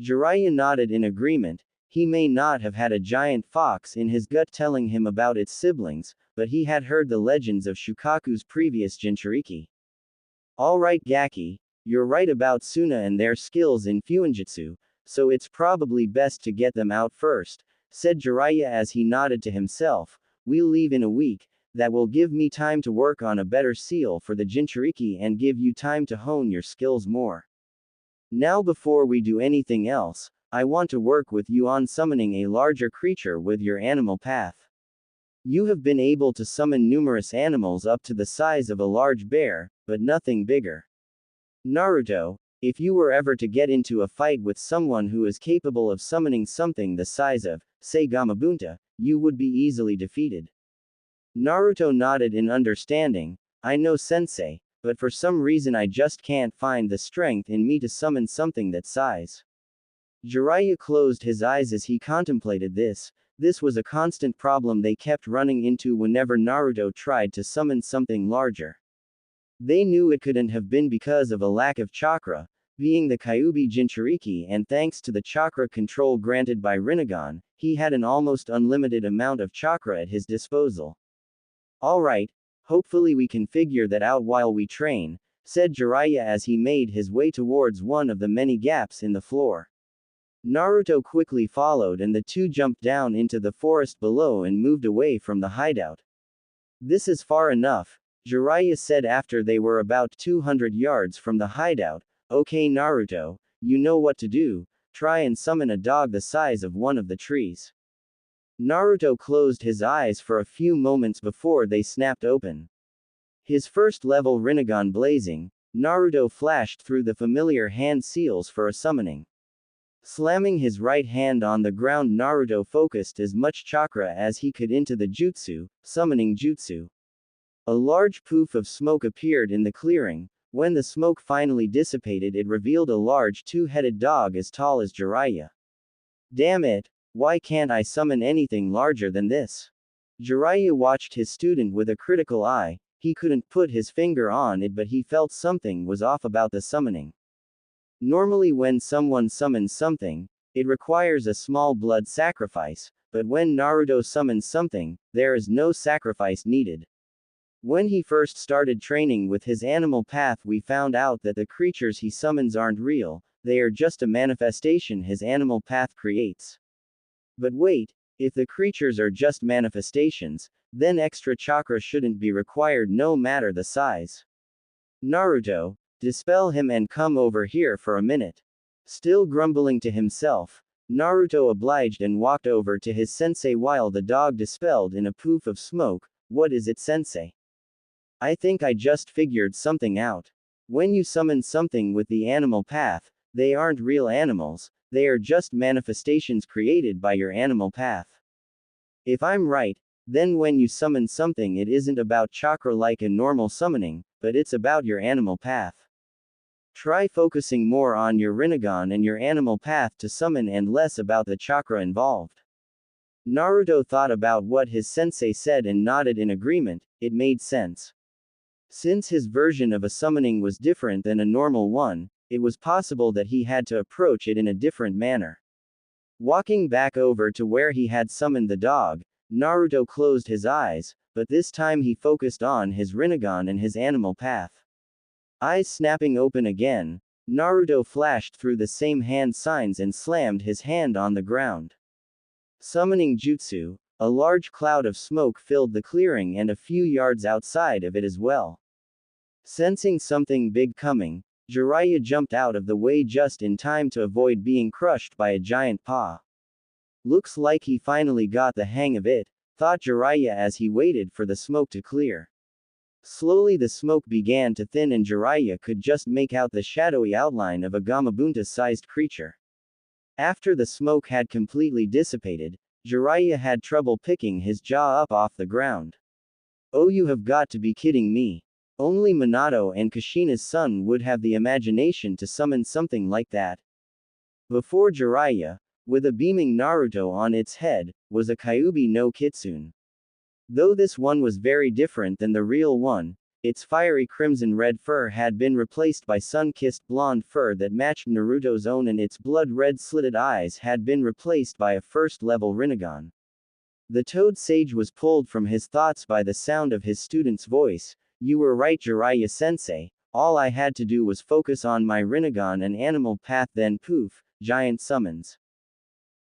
Jiraiya nodded in agreement. He may not have had a giant fox in his gut telling him about its siblings, but he had heard the legends of Shukaku's previous Jinchuriki. Alright, Gaki, you're right about Suna and their skills in fuinjutsu, so it's probably best to get them out first, said Jiraiya as he nodded to himself. We'll leave in a week, that will give me time to work on a better seal for the Jinchuriki and give you time to hone your skills more. Now before we do anything else, I want to work with you on summoning a larger creature with your animal path. You have been able to summon numerous animals up to the size of a large bear, but nothing bigger. Naruto, if you were ever to get into a fight with someone who is capable of summoning something the size of, say Gamabunta, you would be easily defeated. Naruto nodded in understanding. I know, sensei, but for some reason I just can't find the strength in me to summon something that size. Jiraiya closed his eyes as he contemplated this. This was a constant problem they kept running into whenever Naruto tried to summon something larger. They knew it couldn't have been because of a lack of chakra, being the Kyuubi Jinchuriki, and thanks to the chakra control granted by Rinnegan, he had an almost unlimited amount of chakra at his disposal. Alright, hopefully we can figure that out while we train, said Jiraiya as he made his way towards one of the many gaps in the floor. Naruto quickly followed and the two jumped down into the forest below and moved away from the hideout. This is far enough, Jiraiya said after they were about 200 yards from the hideout. Okay Naruto, you know what to do, try and summon a dog the size of one of the trees. Naruto closed his eyes for a few moments before they snapped open. His first level Rinnegan blazing, Naruto flashed through the familiar hand seals for a summoning. Slamming his right hand on the ground, Naruto focused as much chakra as he could into the jutsu, summoning jutsu. A large poof of smoke appeared in the clearing. When the smoke finally dissipated, it revealed a large two-headed dog as tall as Jiraiya. Damn it, why can't I summon anything larger than this? Jiraiya watched his student with a critical eye. He couldn't put his finger on it, but he felt something was off about the summoning. Normally when someone summons something, it requires a small blood sacrifice, but when Naruto summons something, there is no sacrifice needed. When he first started training with his animal path, we found out that the creatures he summons aren't real, they are just a manifestation his animal path creates. But wait, if the creatures are just manifestations, then extra chakra shouldn't be required no matter the size. Naruto, dispel him and come over here for a minute. Still grumbling to himself, Naruto obliged and walked over to his sensei while the dog dispelled in a poof of smoke. What is it, sensei? I think I just figured something out. When you summon something with the animal path, they aren't real animals, they are just manifestations created by your animal path. If I'm right, then when you summon something, it isn't about chakra like a normal summoning, but it's about your animal path. Try focusing more on your Rinnegan and your animal path to summon and less about the chakra involved. Naruto thought about what his sensei said and nodded in agreement. It made sense. Since his version of a summoning was different than a normal one, it was possible that he had to approach it in a different manner. Walking back over to where he had summoned the dog, Naruto closed his eyes, but this time he focused on his Rinnegan and his animal path. Eyes snapping open again, Naruto flashed through the same hand signs and slammed his hand on the ground. Summoning jutsu, a large cloud of smoke filled the clearing and a few yards outside of it as well. Sensing something big coming, Jiraiya jumped out of the way just in time to avoid being crushed by a giant paw. Looks like he finally got the hang of it, thought Jiraiya as he waited for the smoke to clear. Slowly the smoke began to thin and Jiraiya could just make out the shadowy outline of a Gamabunta-sized creature. After the smoke had completely dissipated, Jiraiya had trouble picking his jaw up off the ground. Oh, you have got to be kidding me. Only Minato and Kushina's son would have the imagination to summon something like that. Before Jiraiya, with a beaming Naruto on its head, was a Kyuubi no Kitsune. Though this one was very different than the real one, its fiery crimson-red fur had been replaced by sun-kissed blonde fur that matched Naruto's own, and its blood-red slitted eyes had been replaced by a first-level Rinnegan. The Toad Sage was pulled from his thoughts by the sound of his student's voice. You were right, Jiraiya-sensei, all I had to do was focus on my Rinnegan and animal path, then poof, giant summons.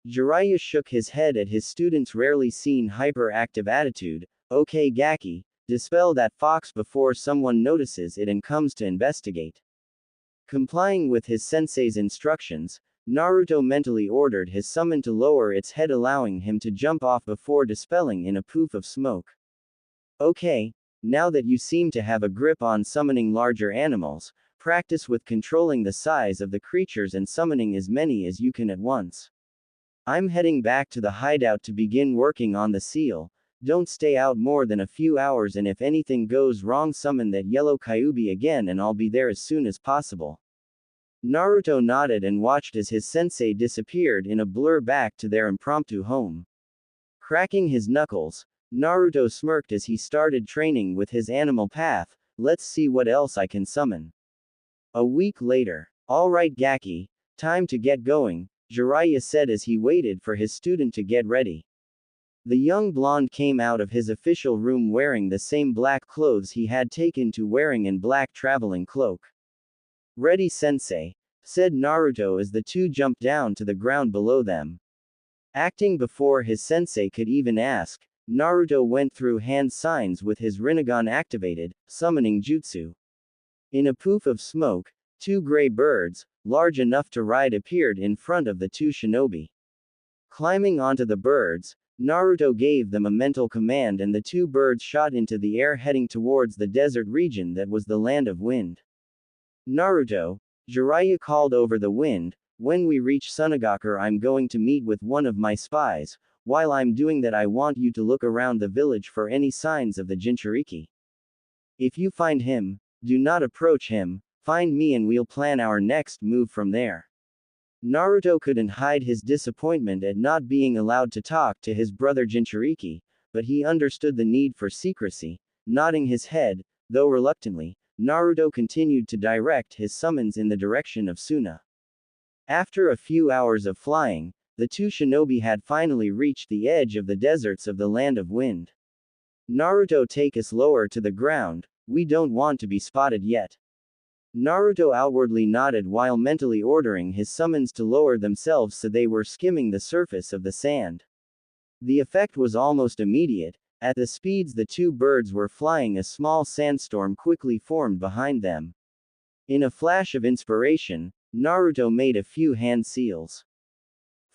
Jiraiya shook his head at his student's rarely seen hyperactive attitude. Okay Gaki, dispel that fox before someone notices it and comes to investigate. Complying with his sensei's instructions, Naruto mentally ordered his summon to lower its head, allowing him to jump off before dispelling in a poof of smoke. Okay, now that you seem to have a grip on summoning larger animals, practice with controlling the size of the creatures and summoning as many as you can at once. I'm heading back to the hideout to begin working on the seal, Don't stay out more than a few hours, and if anything goes wrong summon that yellow Kyuubi again and I'll be there as soon as possible. Naruto nodded and watched as his sensei disappeared in a blur back to their impromptu home. Cracking his knuckles, Naruto smirked as he started training with his animal path. Let's see what else I can summon. A week later. Alright Gaki, time to get going, Jiraiya said as he waited for his student to get ready. The young blonde came out of his official room wearing the same black clothes he had taken to wearing and black traveling cloak. Ready sensei, said Naruto as the two jumped down to the ground below them. Acting before his sensei could even ask, Naruto went through hand signs with his Rinnegan activated, summoning jutsu. In a poof of smoke, two gray birds, large enough to ride, appeared in front of the two shinobi. Climbing onto the birds, Naruto gave them a mental command and the two birds shot into the air heading towards the desert region that was the land of wind. Naruto, Jiraiya called over the wind, when we reach Sunagakur I'm going to meet with one of my spies. While I'm doing that I want you to look around the village for any signs of the Jinchuriki. If you find him, do not approach him, find me and we'll plan our next move from there. Naruto couldn't hide his disappointment at not being allowed to talk to his brother Jinchuriki, but he understood the need for secrecy. Nodding his head, though reluctantly, Naruto continued to direct his summons in the direction of Suna. After a few hours of flying, the two shinobi had finally reached the edge of the deserts of the land of wind. Naruto, take us lower to the ground, we don't want to be spotted yet. Naruto outwardly nodded while mentally ordering his summons to lower themselves so they were skimming the surface of the sand. The effect was almost immediate. At the speeds the two birds were flying, a small sandstorm quickly formed behind them. In a flash of inspiration, Naruto made a few hand seals.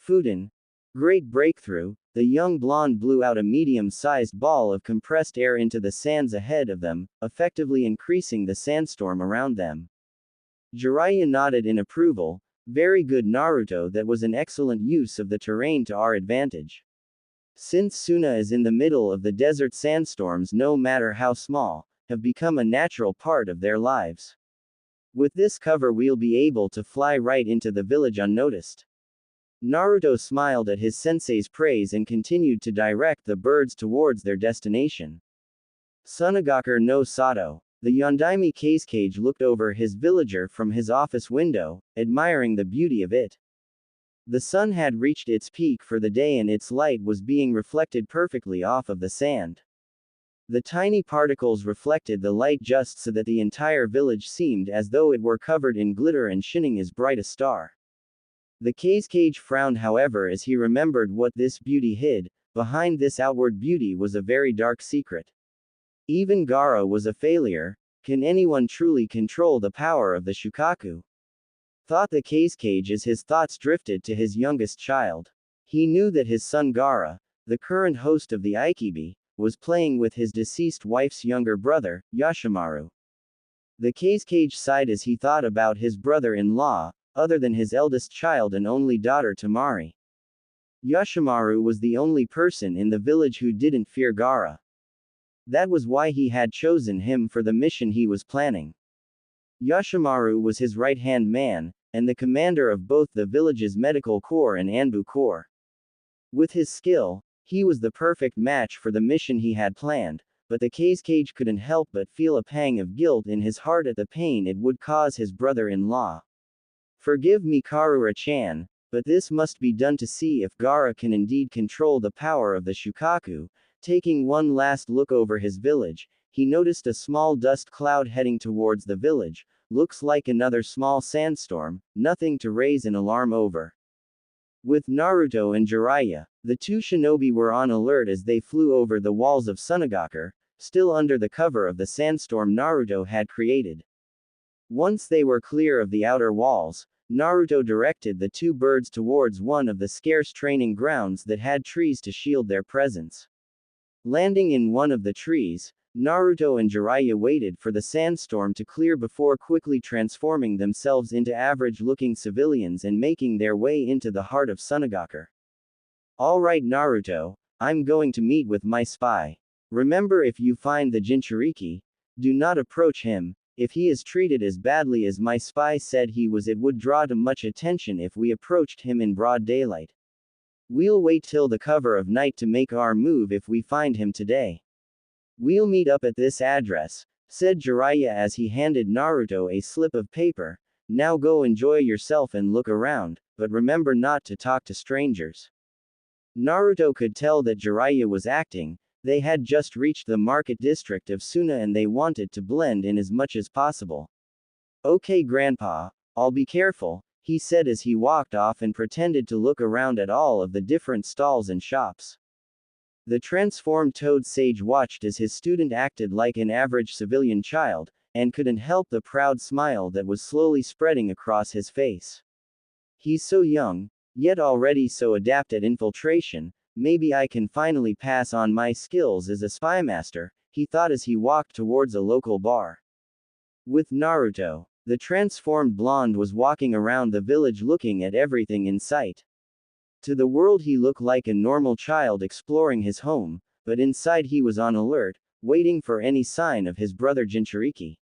Fuden. Great breakthrough, the young blonde blew out a medium-sized ball of compressed air into the sands ahead of them, effectively increasing the sandstorm around them. Jiraiya nodded in approval. Very good Naruto, that was an excellent use of the terrain to our advantage. Since Suna is in the middle of the desert, sandstorms, no matter how small, have become a natural part of their lives. With this cover we'll be able to fly right into the village unnoticed. Naruto smiled at his sensei's praise and continued to direct the birds towards their destination. Sunagakur no Sato. The Yondaime Kazekage looked over his villager from his office window, admiring the beauty of it. The sun had reached its peak for the day and its light was being reflected perfectly off of the sand. The tiny particles reflected the light just so that the entire village seemed as though it were covered in glitter and shining as bright a star. The Kazekage frowned, however, as he remembered what this beauty hid. Behind this outward beauty was a very dark secret. Even Gaara was a failure. Can anyone truly control the power of the Shukaku? Thought the Kazekage as his thoughts drifted to his youngest child. He knew that his son Gaara, the current host of the Aikibi, was playing with his deceased wife's younger brother, Yashimaru. The Kazekage sighed as he thought about his brother-in-law, other than his eldest child and only daughter Tamari. Yashimaru was the only person in the village who didn't fear Gaara. That was why he had chosen him for the mission he was planning. Yashimaru was his right-hand man, and the commander of both the village's medical corps and Anbu corps. With his skill, he was the perfect match for the mission he had planned, but the Kazekage couldn't help but feel a pang of guilt in his heart at the pain it would cause his brother-in-law. Forgive me Karura-chan, but this must be done to see if Gaara can indeed control the power of the Shukaku. Taking one last look over his village, he noticed a small dust cloud heading towards the village. Looks like another small sandstorm, nothing to raise an alarm over. With Naruto and Jiraiya, the two shinobi were on alert as they flew over the walls of Sunagakur, still under the cover of the sandstorm Naruto had created. Once they were clear of the outer walls, Naruto directed the two birds towards one of the scarce training grounds that had trees to shield their presence. Landing in one of the trees, Naruto and Jiraiya waited for the sandstorm to clear before quickly transforming themselves into average-looking civilians and making their way into the heart of Sunagakur. Alright Naruto, I'm going to meet with my spy. Remember, if you find the Jinchuriki, do not approach him. If he is treated as badly as my spy said he was, it would draw too much attention if we approached him in broad daylight. We'll wait till the cover of night to make our move if we find him today. We'll meet up at this address, said Jiraiya as he handed Naruto a slip of paper. Now go enjoy yourself and look around, but remember not to talk to strangers. Naruto could tell that Jiraiya was acting. They had just reached the market district of Suna and they wanted to blend in as much as possible. Okay, Grandpa, I'll be careful, he said as he walked off and pretended to look around at all of the different stalls and shops. The transformed Toad Sage watched as his student acted like an average civilian child, and couldn't help the proud smile that was slowly spreading across his face. He's so young, yet already so adept at infiltration. Maybe I can finally pass on my skills as a spymaster, he thought as he walked towards a local bar. With Naruto, the transformed blonde was walking around the village looking at everything in sight. To the world he looked like a normal child exploring his home, but inside he was on alert, waiting for any sign of his brother Jinchuriki.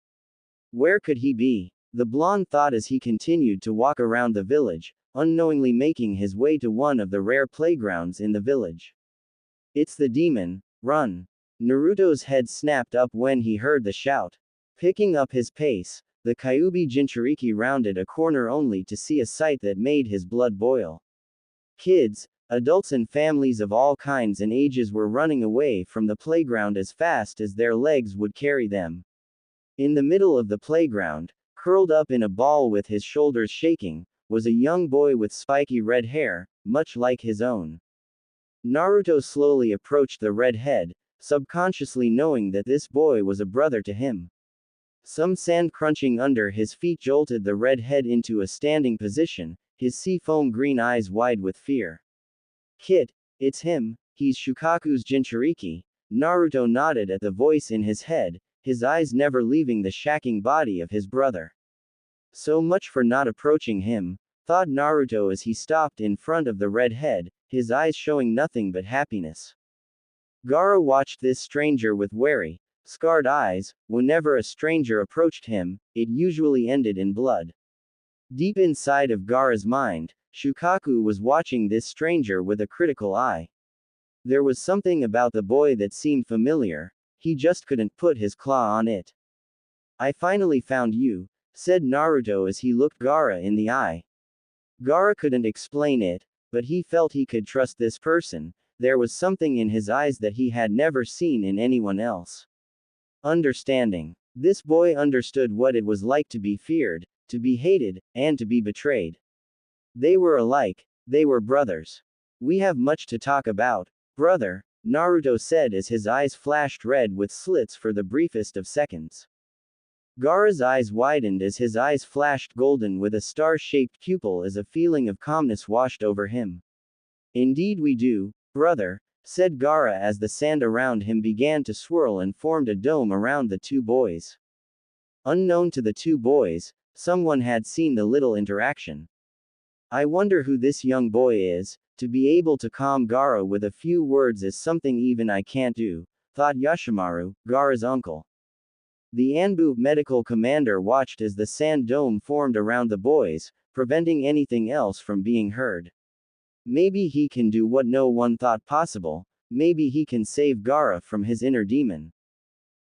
Where could he be? The blonde thought as he continued to walk around the village, unknowingly making his way to one of the rare playgrounds in the village. It's the demon, run! Naruto's head snapped up when he heard the shout. Picking up his pace, the Kyuubi Jinchuriki rounded a corner only to see a sight that made his blood boil. Kids, adults and families of all kinds and ages were running away from the playground as fast as their legs would carry them. In the middle of the playground, curled up in a ball with his shoulders shaking, was a young boy with spiky red hair, much like his own. Naruto slowly approached the redhead, subconsciously knowing that this boy was a brother to him. Some sand crunching under his feet jolted the redhead into a standing position, his seafoam green eyes wide with fear. Kid, it's him, he's Shukaku's Jinchuriki. Naruto nodded at the voice in his head, his eyes never leaving the shacking body of his brother. So much for not approaching him, thought Naruto as he stopped in front of the redhead, his eyes showing nothing but happiness. Gaara watched this stranger with wary, scarred eyes. Whenever a stranger approached him, it usually ended in blood. Deep inside of Gaara's mind, Shukaku was watching this stranger with a critical eye. There was something about the boy that seemed familiar, he just couldn't put his claw on it. I finally found you, said Naruto as he looked Gaara in the eye. Gaara couldn't explain it, but he felt he could trust this person. There was something in his eyes that he had never seen in anyone else. Understanding. This boy understood what it was like to be feared, to be hated, and to be betrayed. They were alike, they were brothers. We have much to talk about, brother, Naruto said as his eyes flashed red with slits for the briefest of seconds. Gaara's eyes widened as his eyes flashed golden with a star-shaped pupil as a feeling of calmness washed over him. Indeed we do, brother, said Gaara as the sand around him began to swirl and formed a dome around the two boys. Unknown to the two boys, someone had seen the little interaction. I wonder who this young boy is. To be able to calm Gaara with a few words is something even I can't do, thought Yoshimaru, Gaara's uncle. The Anbu medical commander watched as the sand dome formed around the boys, preventing anything else from being heard. Maybe he can do what no one thought possible, maybe he can save Gaara from his inner demon.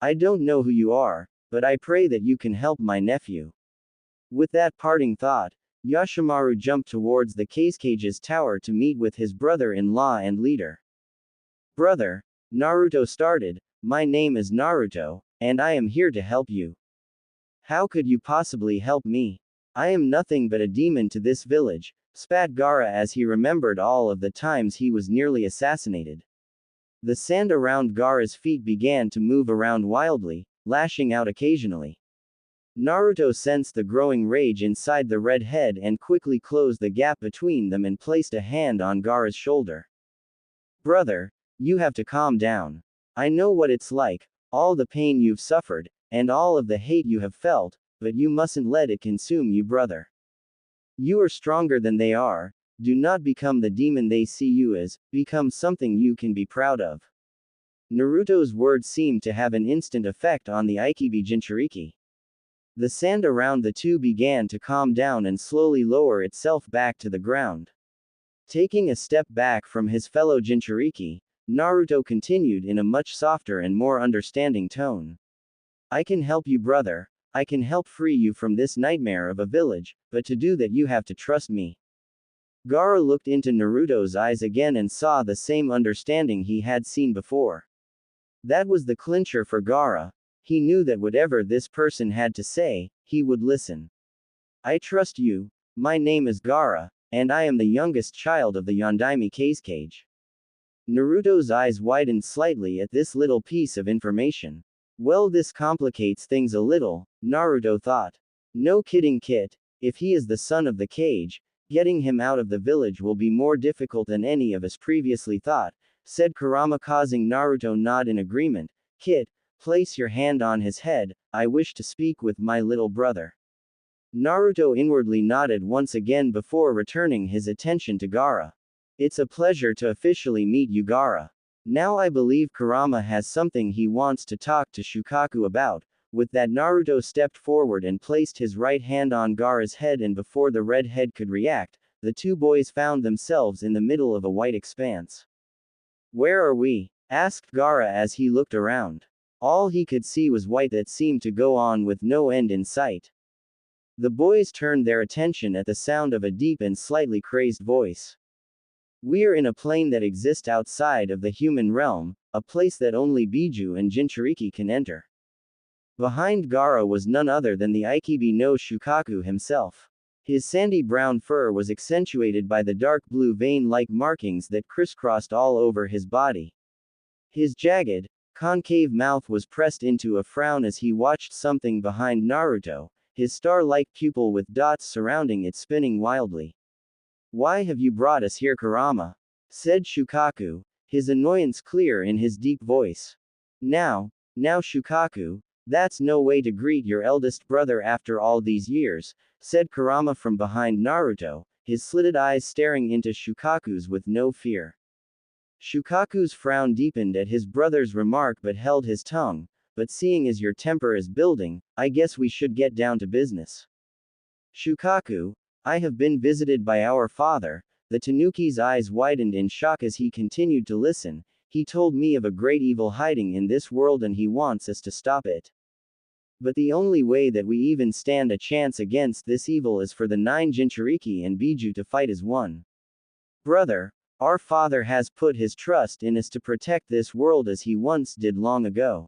I don't know who you are, but I pray that you can help my nephew. With that parting thought, Yoshimaru jumped towards the Cage's tower to meet with his brother-in-law and leader. Brother, Naruto started, my name is Naruto, and I am here to help you. How could you possibly help me? I am nothing but a demon to this village, spat Gaara as he remembered all of the times he was nearly assassinated. The sand around Gaara's feet began to move around wildly, lashing out occasionally. Naruto sensed the growing rage inside the red head and quickly closed the gap between them and placed a hand on Gaara's shoulder. Brother, you have to calm down. I know what it's like, all the pain you've suffered, and all of the hate you have felt, but you mustn't let it consume you, brother. You are stronger than they are, Do not become the demon they see you as, become something you can be proud of. Naruto's words seemed to have an instant effect on the Ikibi Jinchuriki. The sand around the two began to calm down and slowly lower itself back to the ground. Taking a step back from his fellow Jinchuriki, Naruto continued in a much softer and more understanding tone. I can help you, brother. I can help free you from this nightmare of a village, but to do that you have to trust me. Gaara looked into Naruto's eyes again and saw the same understanding he had seen before. That was the clincher for Gaara. He knew that whatever this person had to say, he would listen. I trust you. My name is Gaara, and I am the youngest child of the Yondaime Kazekage. Naruto's eyes widened slightly at this little piece of information. Well, this complicates things a little, Naruto thought. No kidding, Kit. If he is the son of the cage, getting him out of the village will be more difficult than any of us previously thought, said Kurama, causing Naruto nod in agreement. Kit, place your hand on his head. I wish to speak with my little brother. Naruto inwardly nodded once again before returning his attention to Gaara. It's a pleasure to officially meet you, Gaara. Now I believe Kurama has something he wants to talk to Shukaku about. With that, Naruto stepped forward and placed his right hand on Gaara's head, and before the redhead could react, the two boys found themselves in the middle of a white expanse. Where are we? Asked Gaara as he looked around. All he could see was white that seemed to go on with no end in sight. The boys turned their attention at the sound of a deep and slightly crazed voice. We're in a plane that exists outside of the human realm, a place that only Biju and Jinchuriki can enter. Behind Gaara was none other than the Ikibi no Shukaku himself. His sandy brown fur was accentuated by the dark blue vein-like markings that crisscrossed all over his body. His jagged, concave mouth was pressed into a frown as he watched something behind Naruto, his star-like pupil with dots surrounding it spinning wildly. Why have you brought us here, Kurama? Said Shukaku, his annoyance clear in his deep voice. Now Shukaku, that's no way to greet your eldest brother after all these years, said Kurama from behind Naruto, his slitted eyes staring into Shukaku's with no fear. Shukaku's frown deepened at his brother's remark but held his tongue. But seeing as your temper is building, I guess we should get down to business. Shukaku, I have been visited by our father. The Tanuki's eyes widened in shock as he continued to listen. He told me of a great evil hiding in this world and he wants us to stop it. But the only way that we even stand a chance against this evil is for the 9 Jinchuriki and Biju to fight as one. Brother, our father has put his trust in us to protect this world as he once did long ago.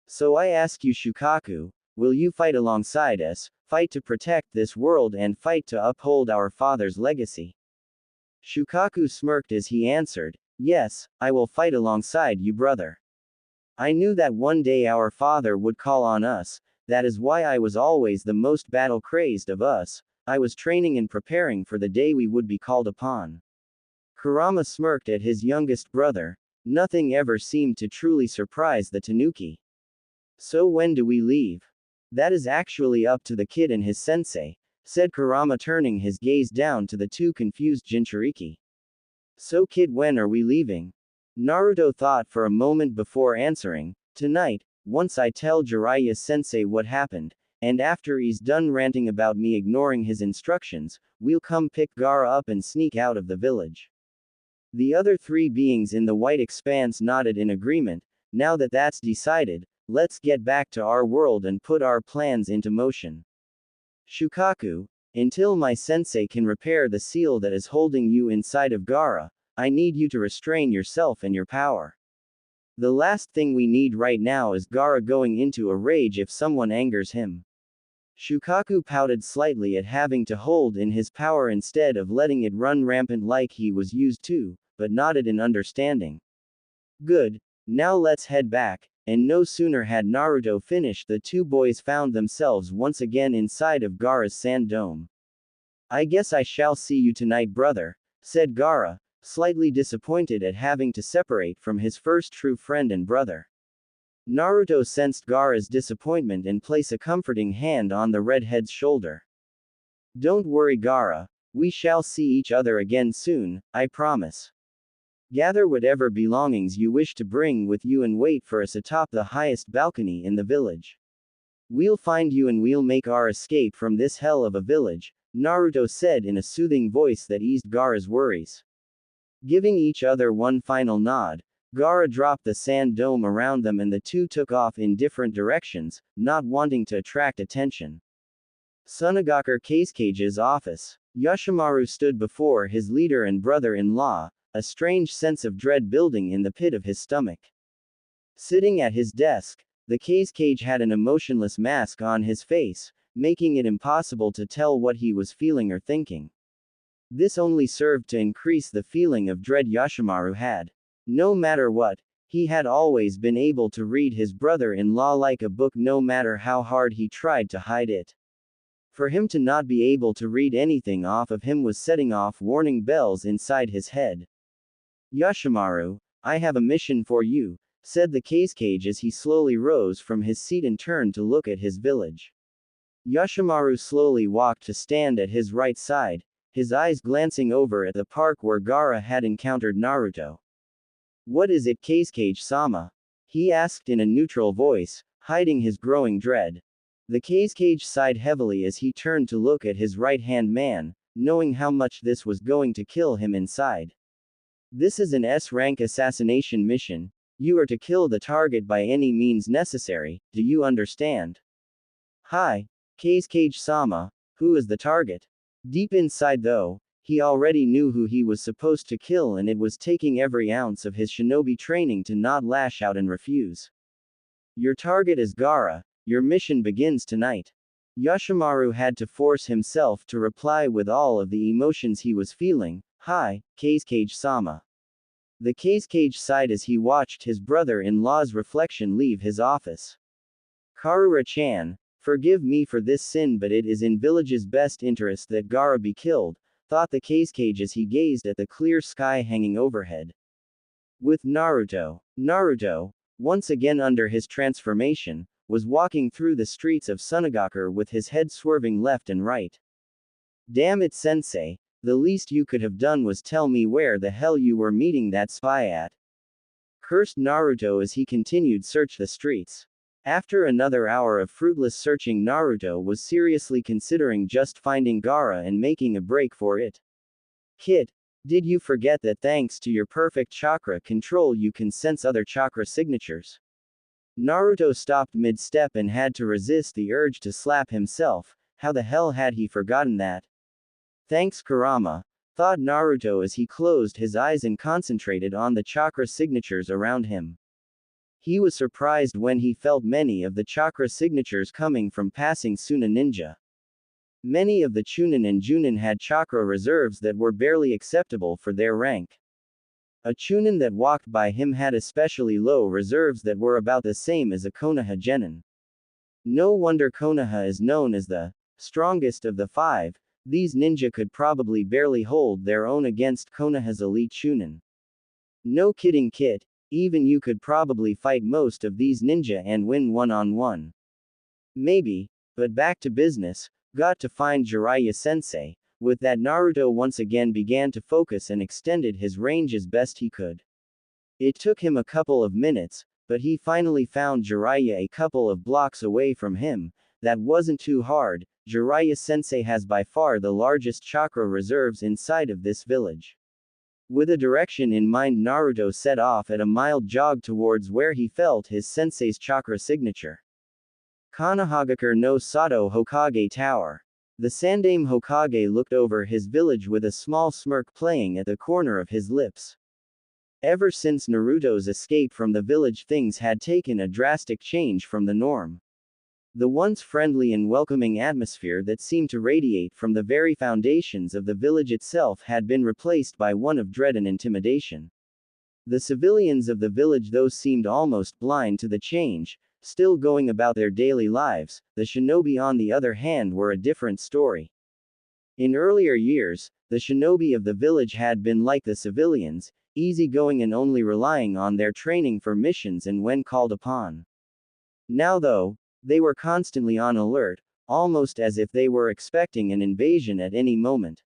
So I ask you, Shukaku, will you fight alongside us, fight to protect this world and fight to uphold our father's legacy? Shukaku smirked as he answered, yes, I will fight alongside you, brother. I knew that one day our father would call on us, that is why I was always the most battle-crazed of us. I was training and preparing for the day we would be called upon. Kurama smirked at his youngest brother. Nothing ever seemed to truly surprise the Tanuki. So when do we leave? That is actually up to the kid and his sensei, said Kurama, turning his gaze down to the two confused Jinchuriki. So kid, when are we leaving? Naruto thought for a moment before answering. Tonight, once I tell Jiraiya sensei what happened, and after he's done ranting about me ignoring his instructions, we'll come pick Gaara up and sneak out of the village. The other 3 beings in the white expanse nodded in agreement. Now that that's decided, let's get back to our world and put our plans into motion. Shukaku, until my sensei can repair the seal that is holding you inside of Gaara, I need you to restrain yourself and your power. The last thing we need right now is Gaara going into a rage if someone angers him. Shukaku pouted slightly at having to hold in his power instead of letting it run rampant like he was used to, but nodded in understanding. Good, now let's head back. And no sooner had Naruto finished, the two boys found themselves once again inside of Gaara's sand dome. I guess I shall see you tonight, brother, said Gaara, slightly disappointed at having to separate from his first true friend and brother. Naruto sensed Gaara's disappointment and placed a comforting hand on the redhead's shoulder. Don't worry, Gaara. We shall see each other again soon, I promise. Gather whatever belongings you wish to bring with you and wait for us atop the highest balcony in the village. We'll find you and we'll make our escape from this hell of a village, Naruto said in a soothing voice that eased Gaara's worries. Giving each other one final nod, Gaara dropped the sand dome around them and the two took off in different directions, not wanting to attract attention. Sunagakure Kasekage's office. Yoshimaru stood before his leader and brother-in-law, a strange sense of dread building in the pit of his stomach. Sitting at his desk, the Kasekage had an emotionless mask on his face, making it impossible to tell what he was feeling or thinking. This only served to increase the feeling of dread Yoshimaru had. No matter what, he had always been able to read his brother-in-law like a book no matter how hard he tried to hide it. For him to not be able to read anything off of him was setting off warning bells inside his head. Yoshimaru, I have a mission for you, said the Kasekage as he slowly rose from his seat and turned to look at his village. Yoshimaru slowly walked to stand at his right side, his eyes glancing over at the park where Gaara had encountered Naruto. What is it, Kasekage-sama? He asked in a neutral voice, hiding his growing dread. The Kasekage sighed heavily as he turned to look at his right-hand man, knowing how much this was going to kill him inside. This is an S-rank assassination mission. You are to kill the target by any means necessary, do you understand? Hi, Kasekage-sama, who is the target? Deep inside though, he already knew who he was supposed to kill and it was taking every ounce of his shinobi training to not lash out and refuse. Your target is Gaara. Your mission begins tonight. Yoshimaru had to force himself to reply with all of the emotions he was feeling. Hi, Kasekage-sama. The Kasekage sighed as he watched his brother-in-law's reflection leave his office. Karura-chan, forgive me for this sin, but it is in village's best interest that Gaara be killed, thought the Kasekage as he gazed at the clear sky hanging overhead. With Naruto, once again under his transformation, was walking through the streets of Sunagakure with his head swerving left and right. Damn it, sensei, the least you could have done was tell me where the hell you were meeting that spy at. Cursed Naruto as he continued search the streets. After another hour of fruitless searching, Naruto was seriously considering just finding Gaara and making a break for it. Kid, did you forget that thanks to your perfect chakra control you can sense other chakra signatures? Naruto stopped mid-step and had to resist the urge to slap himself. How the hell had he forgotten that? Thanks Kurama, thought Naruto as he closed his eyes and concentrated on the chakra signatures around him. He was surprised when he felt many of the chakra signatures coming from passing Suna ninja. Many of the Chunin and Junin had chakra reserves that were barely acceptable for their rank. A Chunin that walked by him had especially low reserves that were about the same as a Konoha genin. No wonder Konoha is known as the strongest of the five. These ninja could probably barely hold their own against Konoha's elite Chunin. No kidding, Kit, even you could probably fight most of these ninja and win one-on-one. Maybe, but back to business, got to find Jiraiya-sensei. With that, Naruto once again began to focus and extended his range as best he could. It took him a couple of minutes, but he finally found Jiraiya a couple of blocks away from him. That wasn't too hard. Jiraiya-sensei has by far the largest chakra reserves inside of this village. With a direction in mind, Naruto set off at a mild jog towards where he felt his sensei's chakra signature. Konohagakure no Sato Hokage Tower. The Sandaime Hokage looked over his village with a small smirk playing at the corner of his lips. Ever since Naruto's escape from the village, things had taken a drastic change from the norm. The once friendly and welcoming atmosphere that seemed to radiate from the very foundations of the village itself had been replaced by one of dread and intimidation. The civilians of the village, though, seemed almost blind to the change, still going about their daily lives. The shinobi, on the other hand, were a different story. In earlier years, the shinobi of the village had been like the civilians, easygoing and only relying on their training for missions and when called upon. Now, though, they were constantly on alert, almost as if they were expecting an invasion at any moment.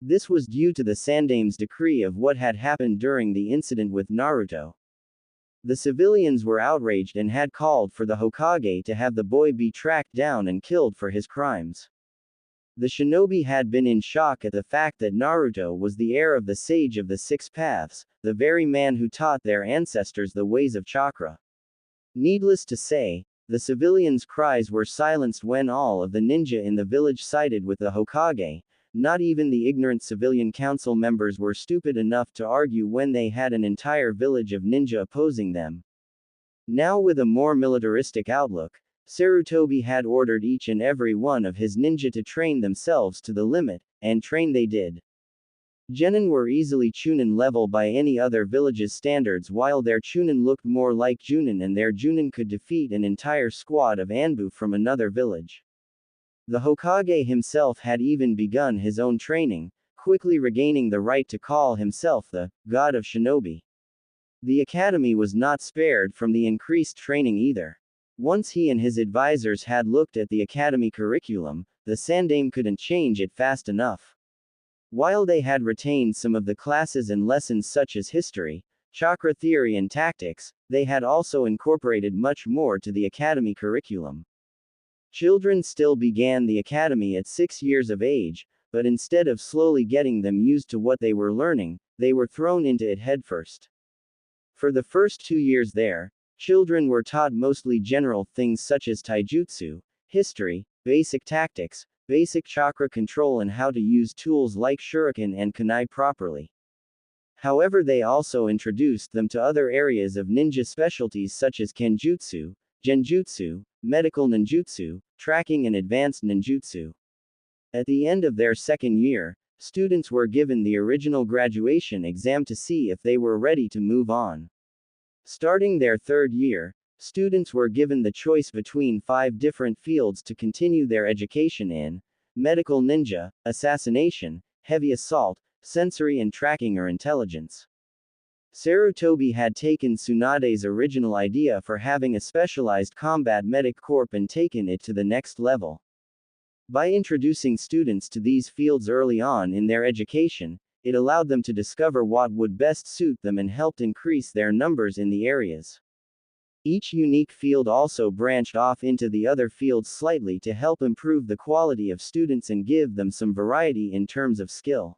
This was due to the Sandame's decree of what had happened during the incident with Naruto. The civilians were outraged and had called for the Hokage to have the boy be tracked down and killed for his crimes. The shinobi had been in shock at the fact that Naruto was the heir of the Sage of the Six Paths, the very man who taught their ancestors the ways of chakra. Needless to say, the civilians' cries were silenced when all of the ninja in the village sided with the Hokage. Not even the ignorant civilian council members were stupid enough to argue when they had an entire village of ninja opposing them. Now with a more militaristic outlook, Sarutobi had ordered each and every one of his ninja to train themselves to the limit, and train they did. Genin were easily Chunin level by any other village's standards, while their Chunin looked more like Junin, and their Junin could defeat an entire squad of Anbu from another village. The Hokage himself had even begun his own training, quickly regaining the right to call himself the God of Shinobi. The academy was not spared from the increased training either. Once he and his advisors had looked at the academy curriculum, the Sandame couldn't change it fast enough. While they had retained some of the classes and lessons such as history, chakra theory and tactics, they had also incorporated much more to the academy curriculum. Children still began the academy at 6 years of age, but instead of slowly getting them used to what they were learning, they were thrown into it headfirst. For the first 2 years there, children were taught mostly general things such as taijutsu, history, basic tactics, basic chakra control, and how to use tools like shuriken and kunai properly. However, they also introduced them to other areas of ninja specialties such as kenjutsu, genjutsu, medical ninjutsu, tracking, and advanced ninjutsu. At the end of their second year, students were given the original graduation exam to see if they were ready to move on. Starting their third year, students were given the choice between 5 different fields to continue their education in: medical ninja, assassination, heavy assault, sensory and tracking, or intelligence. Sarutobi had taken Tsunade's original idea for having a specialized combat medic corps and taken it to the next level. By introducing students to these fields early on in their education, it allowed them to discover what would best suit them and helped increase their numbers in the areas. Each unique field also branched off into the other fields slightly to help improve the quality of students and give them some variety in terms of skill.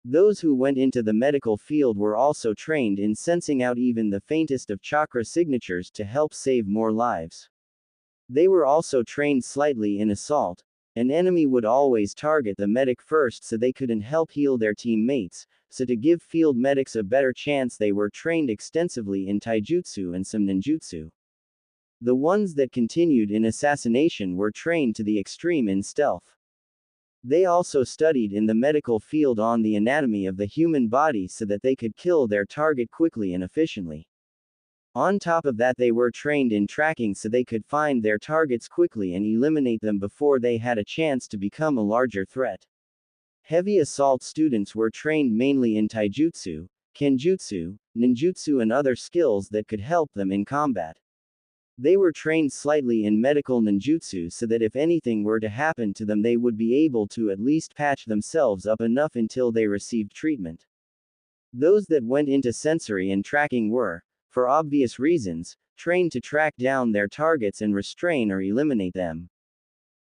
Those who went into the medical field were also trained in sensing out even the faintest of chakra signatures to help save more lives. They were also trained slightly in assault. An enemy would always target the medic first so they couldn't help heal their teammates, so to give field medics a better chance they were trained extensively in taijutsu and some ninjutsu. The ones that continued in assassination were trained to the extreme in stealth. They also studied in the medical field on the anatomy of the human body so that they could kill their target quickly and efficiently. On top of that, they were trained in tracking so they could find their targets quickly and eliminate them before they had a chance to become a larger threat. Heavy assault students were trained mainly in taijutsu, kenjutsu, ninjutsu, and other skills that could help them in combat. They were trained slightly in medical ninjutsu so that if anything were to happen to them, they would be able to at least patch themselves up enough until they received treatment. Those that went into sensory and tracking were, for obvious reasons, trained to track down their targets and restrain or eliminate them.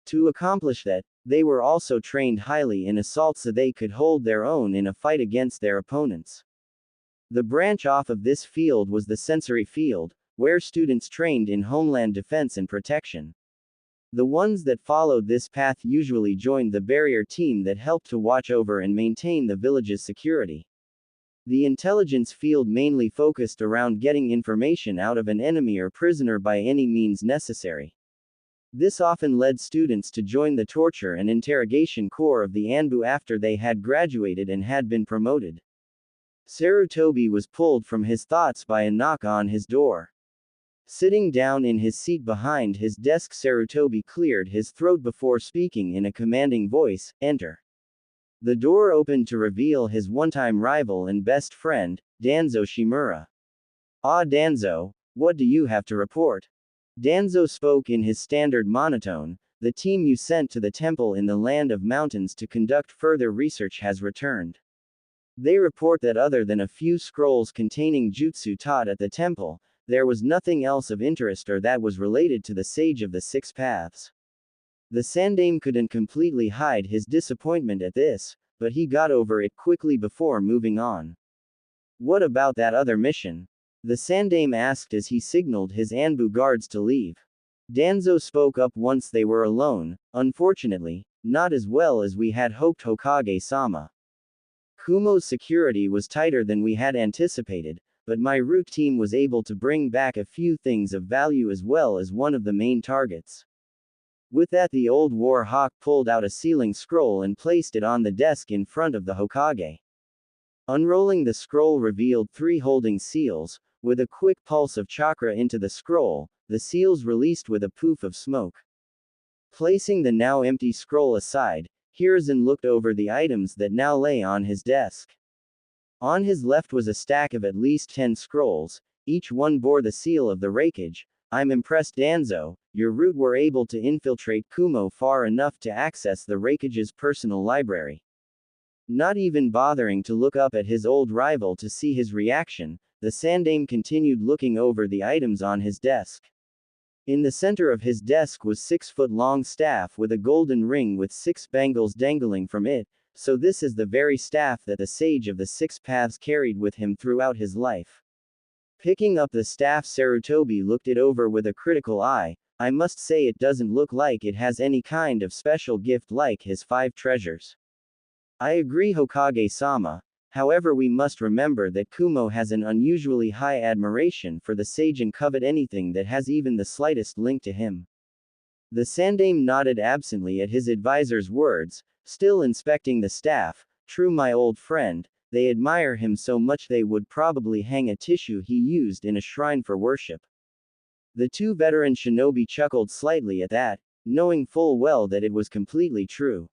To accomplish that, they were also trained highly in assault so they could hold their own in a fight against their opponents. The branch off of this field was the sensory field, where students trained in homeland defense and protection. The ones that followed this path usually joined the barrier team that helped to watch over and maintain the village's security. The intelligence field mainly focused around getting information out of an enemy or prisoner by any means necessary. This often led students to join the torture and interrogation corps of the Anbu after they had graduated and had been promoted. Sarutobi was pulled from his thoughts by a knock on his door. Sitting down in his seat behind his desk, Sarutobi cleared his throat before speaking in a commanding voice, "Enter." The door opened to reveal his one-time rival and best friend, Danzo Shimura. "Ah, Danzo, what do you have to report?" Danzo spoke in his standard monotone, the team you sent to the temple in the land of mountains to conduct further research has returned. They report that other than a few scrolls containing jutsu taught at the temple, there was nothing else of interest or that was related to the Sage of the Six Paths. The Sandaime couldn't completely hide his disappointment at this, but he got over it quickly before moving on. What about that other mission? The Sandaime asked as he signaled his Anbu guards to leave. Danzo spoke up once they were alone. Unfortunately, not as well as we had hoped, Hokage-sama. Kumo's security was tighter than we had anticipated, but my route team was able to bring back a few things of value as well as one of the main targets. With that, the old war hawk pulled out a sealing scroll and placed it on the desk in front of the Hokage. Unrolling the scroll revealed 3 holding seals. With a quick pulse of chakra into the scroll, the seals released with a poof of smoke. Placing the now empty scroll aside, Hiruzen looked over the items that now lay on his desk. On his left was a stack of at least 10 scrolls, each one bore the seal of the Raikage. I'm impressed, Danzo, your route were able to infiltrate Kumo far enough to access the Raikage's personal library. Not even bothering to look up at his old rival to see his reaction, the Sandaime continued looking over the items on his desk. In the center of his desk was 6-foot-long staff with a golden ring with 6 bangles dangling from it, so this is the very staff that the Sage of the Six Paths carried with him throughout his life. Picking up the staff, Sarutobi looked it over with a critical eye. I must say it doesn't look like it has any kind of special gift like his 5 treasures. I agree, Hokage-sama. However, we must remember that Kumo has an unusually high admiration for the sage and covet anything that has even the slightest link to him. The Sandaime nodded absently at his advisor's words, still inspecting the staff. True, my old friend, they admire him so much they would probably hang a tissue he used in a shrine for worship. The 2 veteran shinobi chuckled slightly at that, knowing full well that it was completely true.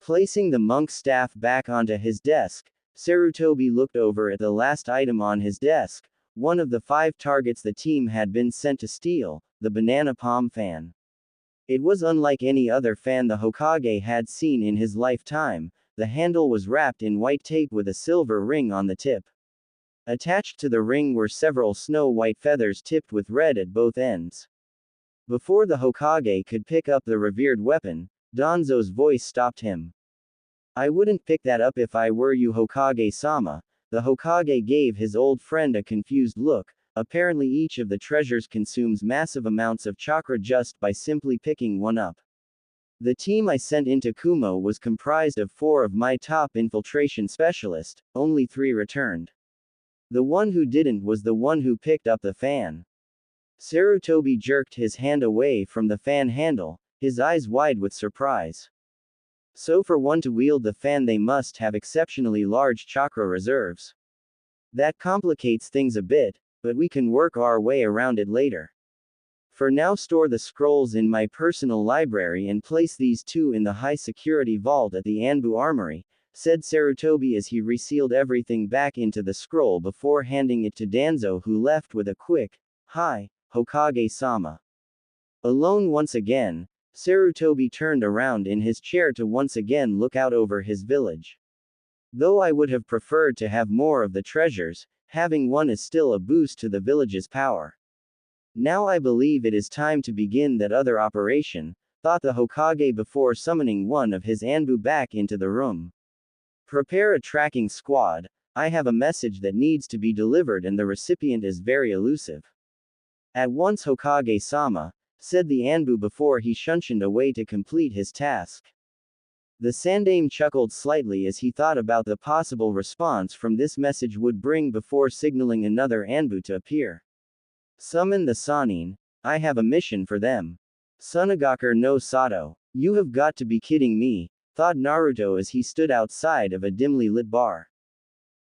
Placing the monk's staff back onto his desk, Sarutobi looked over at the last item on his desk, one of the 5 targets the team had been sent to steal, the banana palm fan. It was unlike any other fan the Hokage had seen in his lifetime. The handle was wrapped in white tape with a silver ring on the tip. Attached to the ring were several snow-white feathers tipped with red at both ends. Before the Hokage could pick up the revered weapon, Danzo's voice stopped him. I wouldn't pick that up if I were you, Hokage-sama. The Hokage gave his old friend a confused look. Apparently each of the treasures consumes massive amounts of chakra just by simply picking one up. The team I sent into Kumo was comprised of 4 of my top infiltration specialists, only 3 returned. The one who didn't was the one who picked up the fan. Sarutobi jerked his hand away from the fan handle, his eyes wide with surprise. So for one to wield the fan they must have exceptionally large chakra reserves. That complicates things a bit, but we can work our way around it later. For now, store the scrolls in my personal library and place these 2 in the high-security vault at the Anbu Armory, said Sarutobi as he resealed everything back into the scroll before handing it to Danzo, who left with a quick, "Hi, Hokage-sama." Alone once again, Sarutobi turned around in his chair to once again look out over his village. Though I would have preferred to have more of the treasures, having one is still a boost to the village's power. Now I believe it is time to begin that other operation, thought the Hokage before summoning one of his Anbu back into the room. Prepare a tracking squad. I have a message that needs to be delivered and the recipient is very elusive. At once, Hokage-sama, said the Anbu before he shunshined away to complete his task. The Sandaime chuckled slightly as he thought about the possible response from this message would bring before signaling another Anbu to appear. Summon the Sannin. I have a mission for them. Sunagakur no Sato. You have got to be kidding me, thought Naruto as he stood outside of a dimly lit bar.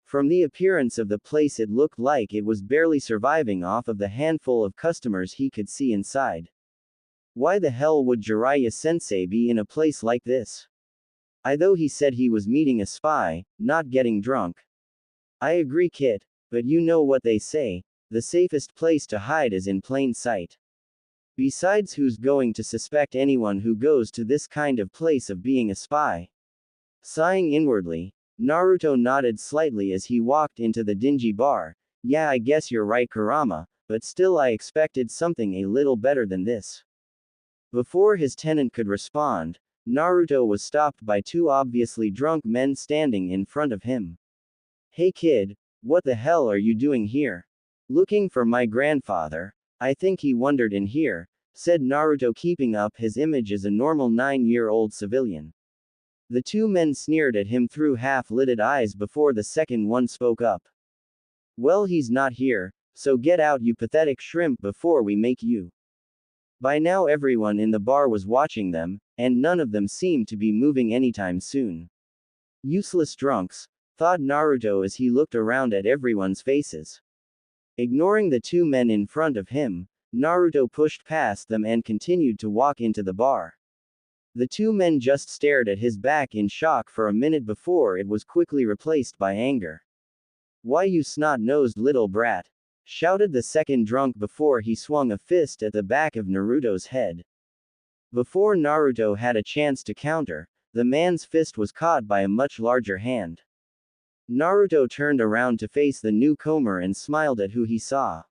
From the appearance of the place it looked like it was barely surviving off of the handful of customers he could see inside. Why the hell would Jiraiya-sensei be in a place like this? Though he said he was meeting a spy, not getting drunk. I agree, Kit, but you know what they say, the safest place to hide is in plain sight. Besides, who's going to suspect anyone who goes to this kind of place of being a spy? Sighing inwardly, Naruto nodded slightly as he walked into the dingy bar. Yeah, I guess you're right, Kurama, but still I expected something a little better than this. Before his tenant could respond, Naruto was stopped by two obviously drunk men standing in front of him. Hey kid, what the hell are you doing here? Looking for my grandfather. I think he wandered in here, said Naruto, keeping up his image as a normal 9-year-old civilian. The two men sneered at him through half-lidded eyes before the second one spoke up. Well, he's not here, so get out, you pathetic shrimp, before we make you. By now everyone in the bar was watching them, and none of them seemed to be moving anytime soon. Useless drunks, thought Naruto as he looked around at everyone's faces. Ignoring the two men in front of him, Naruto pushed past them and continued to walk into the bar. The two men just stared at his back in shock for a minute before it was quickly replaced by anger. Why, you snot-nosed little brat! Shouted the second drunk before he swung a fist at the back of Naruto's head. Before Naruto had a chance to counter, the man's fist was caught by a much larger hand. Naruto turned around to face the newcomer and smiled at who he saw.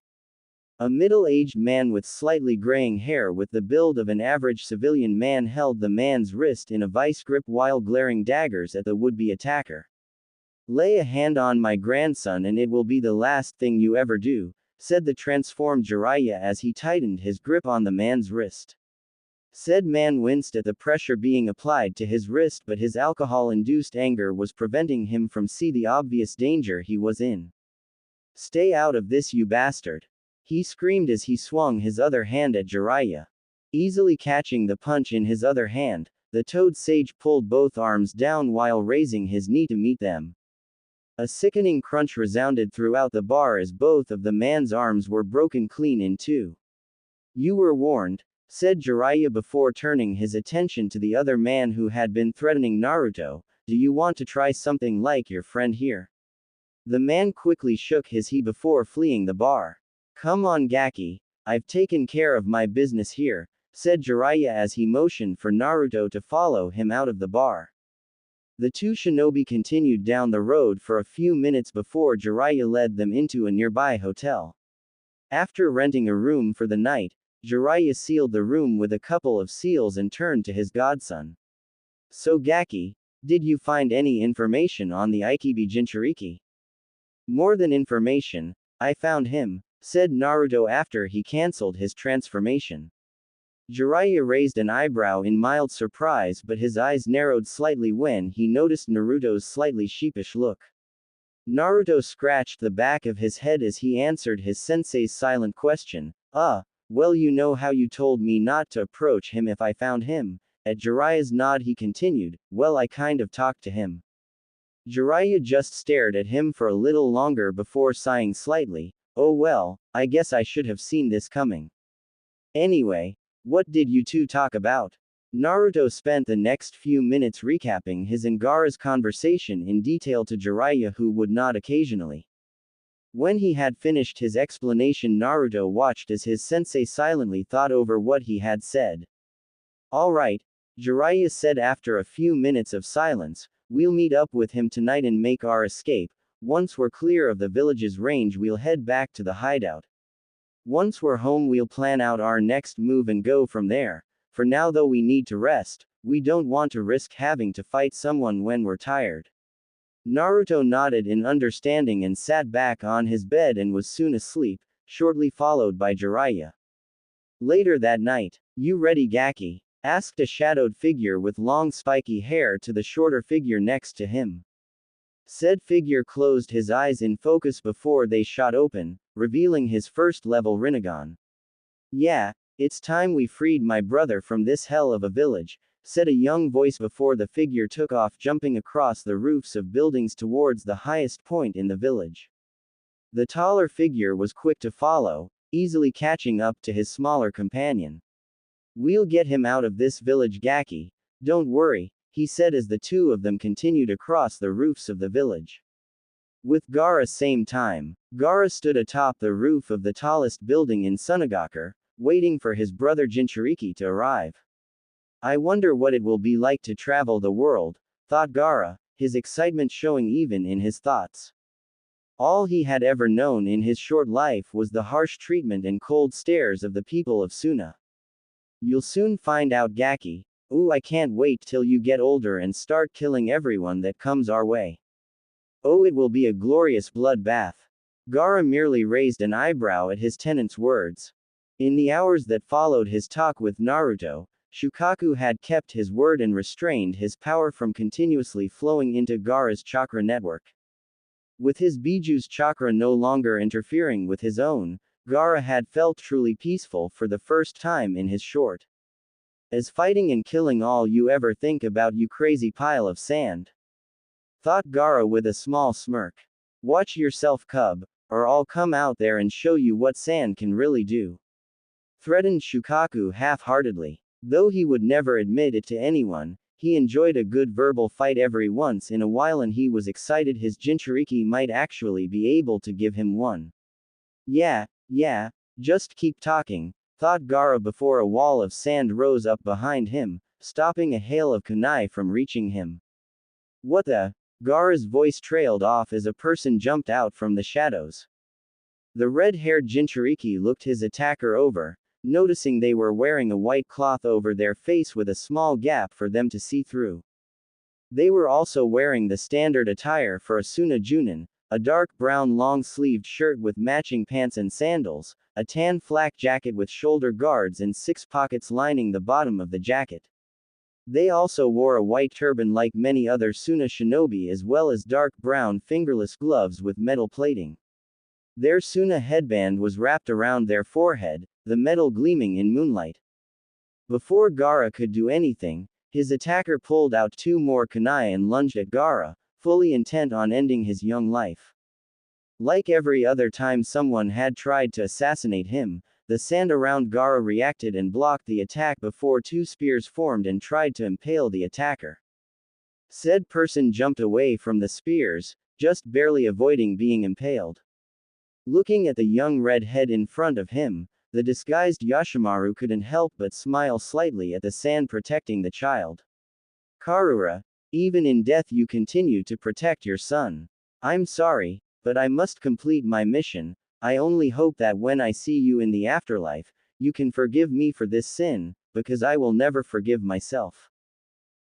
A middle-aged man with slightly graying hair with the build of an average civilian man held the man's wrist in a vice grip while glaring daggers at the would-be attacker. Lay a hand on my grandson and it will be the last thing you ever do, said the transformed Jiraiya as he tightened his grip on the man's wrist. Said man winced at the pressure being applied to his wrist, but his alcohol-induced anger was preventing him from seeing the obvious danger he was in. Stay out of this, you bastard! He screamed as he swung his other hand at Jiraiya. Easily catching the punch in his other hand, the Toad Sage pulled both arms down while raising his knee to meet them. A sickening crunch resounded throughout the bar as both of the man's arms were broken clean in two. You were warned, said Jiraiya before turning his attention to the other man who had been threatening Naruto. Do you want to try something like your friend here? The man quickly shook his head before fleeing the bar. Come on, Gaki, I've taken care of my business here, said Jiraiya as he motioned for Naruto to follow him out of the bar. The two shinobi continued down the road for a few minutes before Jiraiya led them into a nearby hotel. After renting a room for the night, Jiraiya sealed the room with a couple of seals and turned to his godson. So Gaki, did you find any information on the Ikibi Jinchuriki? More than information, I found him, said Naruto after he cancelled his transformation. Jiraiya raised an eyebrow in mild surprise, but his eyes narrowed slightly when he noticed Naruto's slightly sheepish look. Naruto scratched the back of his head as he answered his sensei's silent question. Well, you know how you told me not to approach him if I found him. At Jiraiya's nod he continued, well, I kind of talked to him. Jiraiya just stared at him for a little longer before sighing slightly. Oh well, I guess I should have seen this coming. Anyway, what did you two talk about? Naruto spent the next few minutes recapping his and Gaara's conversation in detail to Jiraiya, who would nod occasionally. When he had finished his explanation, Naruto watched as his sensei silently thought over what he had said. Alright, Jiraiya said after a few minutes of silence, we'll meet up with him tonight and make our escape. Once we're clear of the village's range, we'll head back to the hideout. Once we're home, we'll plan out our next move and go from there. For now though, we need to rest. We don't want to risk having to fight someone when we're tired. Naruto nodded in understanding and sat back on his bed and was soon asleep, shortly followed by Jiraiya. Later that night, you ready, Gaki? Asked a shadowed figure with long spiky hair to the shorter figure next to him. Said figure closed his eyes in focus before they shot open, revealing his first-level Rinnegan. Yeah, it's time we freed my brother from this hell of a village, said a young voice before the figure took off, jumping across the roofs of buildings towards the highest point in the village. The taller figure was quick to follow, easily catching up to his smaller companion. We'll get him out of this village, Gaki. Don't worry, he said as the two of them continued across the roofs of the village. With Gaara same time, Gaara stood atop the roof of the tallest building in Sunagakure, waiting for his brother Jinchuriki to arrive. I wonder what it will be like to travel the world, thought Gaara, his excitement showing even in his thoughts. All he had ever known in his short life was the harsh treatment and cold stares of the people of Suna. You'll soon find out, Gaki. Ooh, I can't wait till you get older and start killing everyone that comes our way. Oh, it will be a glorious bloodbath. Gaara merely raised an eyebrow at his tenant's words. In the hours that followed his talk with Naruto, Shukaku had kept his word and restrained his power from continuously flowing into Gaara's chakra network. With his Biju's chakra no longer interfering with his own, Gaara had felt truly peaceful for the first time in his short. As fighting and killing all you ever think about, you crazy pile of sand, thought Gaara with a small smirk. Watch yourself, cub, or I'll come out there and show you what sand can really do, threatened Shukaku half-heartedly. Though he would never admit it to anyone, he enjoyed a good verbal fight every once in a while, and he was excited his Jinchuriki might actually be able to give him one. Yeah, just keep talking, thought Gaara before a wall of sand rose up behind him, stopping a hail of kunai from reaching him. What the? Gaara's voice trailed off as a person jumped out from the shadows. The red-haired Jinchuriki looked his attacker over, noticing they were wearing a white cloth over their face with a small gap for them to see through. They were also wearing the standard attire for a Suna Junin, a dark brown long-sleeved shirt with matching pants and sandals, a tan flak jacket with shoulder guards and 6 pockets lining the bottom of the jacket. They also wore a white turban like many other Suna shinobi, as well as dark brown fingerless gloves with metal plating. Their Suna headband was wrapped around their forehead, the metal gleaming in moonlight. Before Gaara could do anything, his attacker pulled out 2 more kunai and lunged at Gaara, fully intent on ending his young life. Like every other time someone had tried to assassinate him, the sand around Gaara reacted and blocked the attack before 2 spears formed and tried to impale the attacker. Said person jumped away from the spears, just barely avoiding being impaled. Looking at the young red head in front of him, the disguised Yoshimaru couldn't help but smile slightly at the sand protecting the child. Karura, even in death you continue to protect your son. I'm sorry, but I must complete my mission. I only hope that when I see you in the afterlife, you can forgive me for this sin, because I will never forgive myself.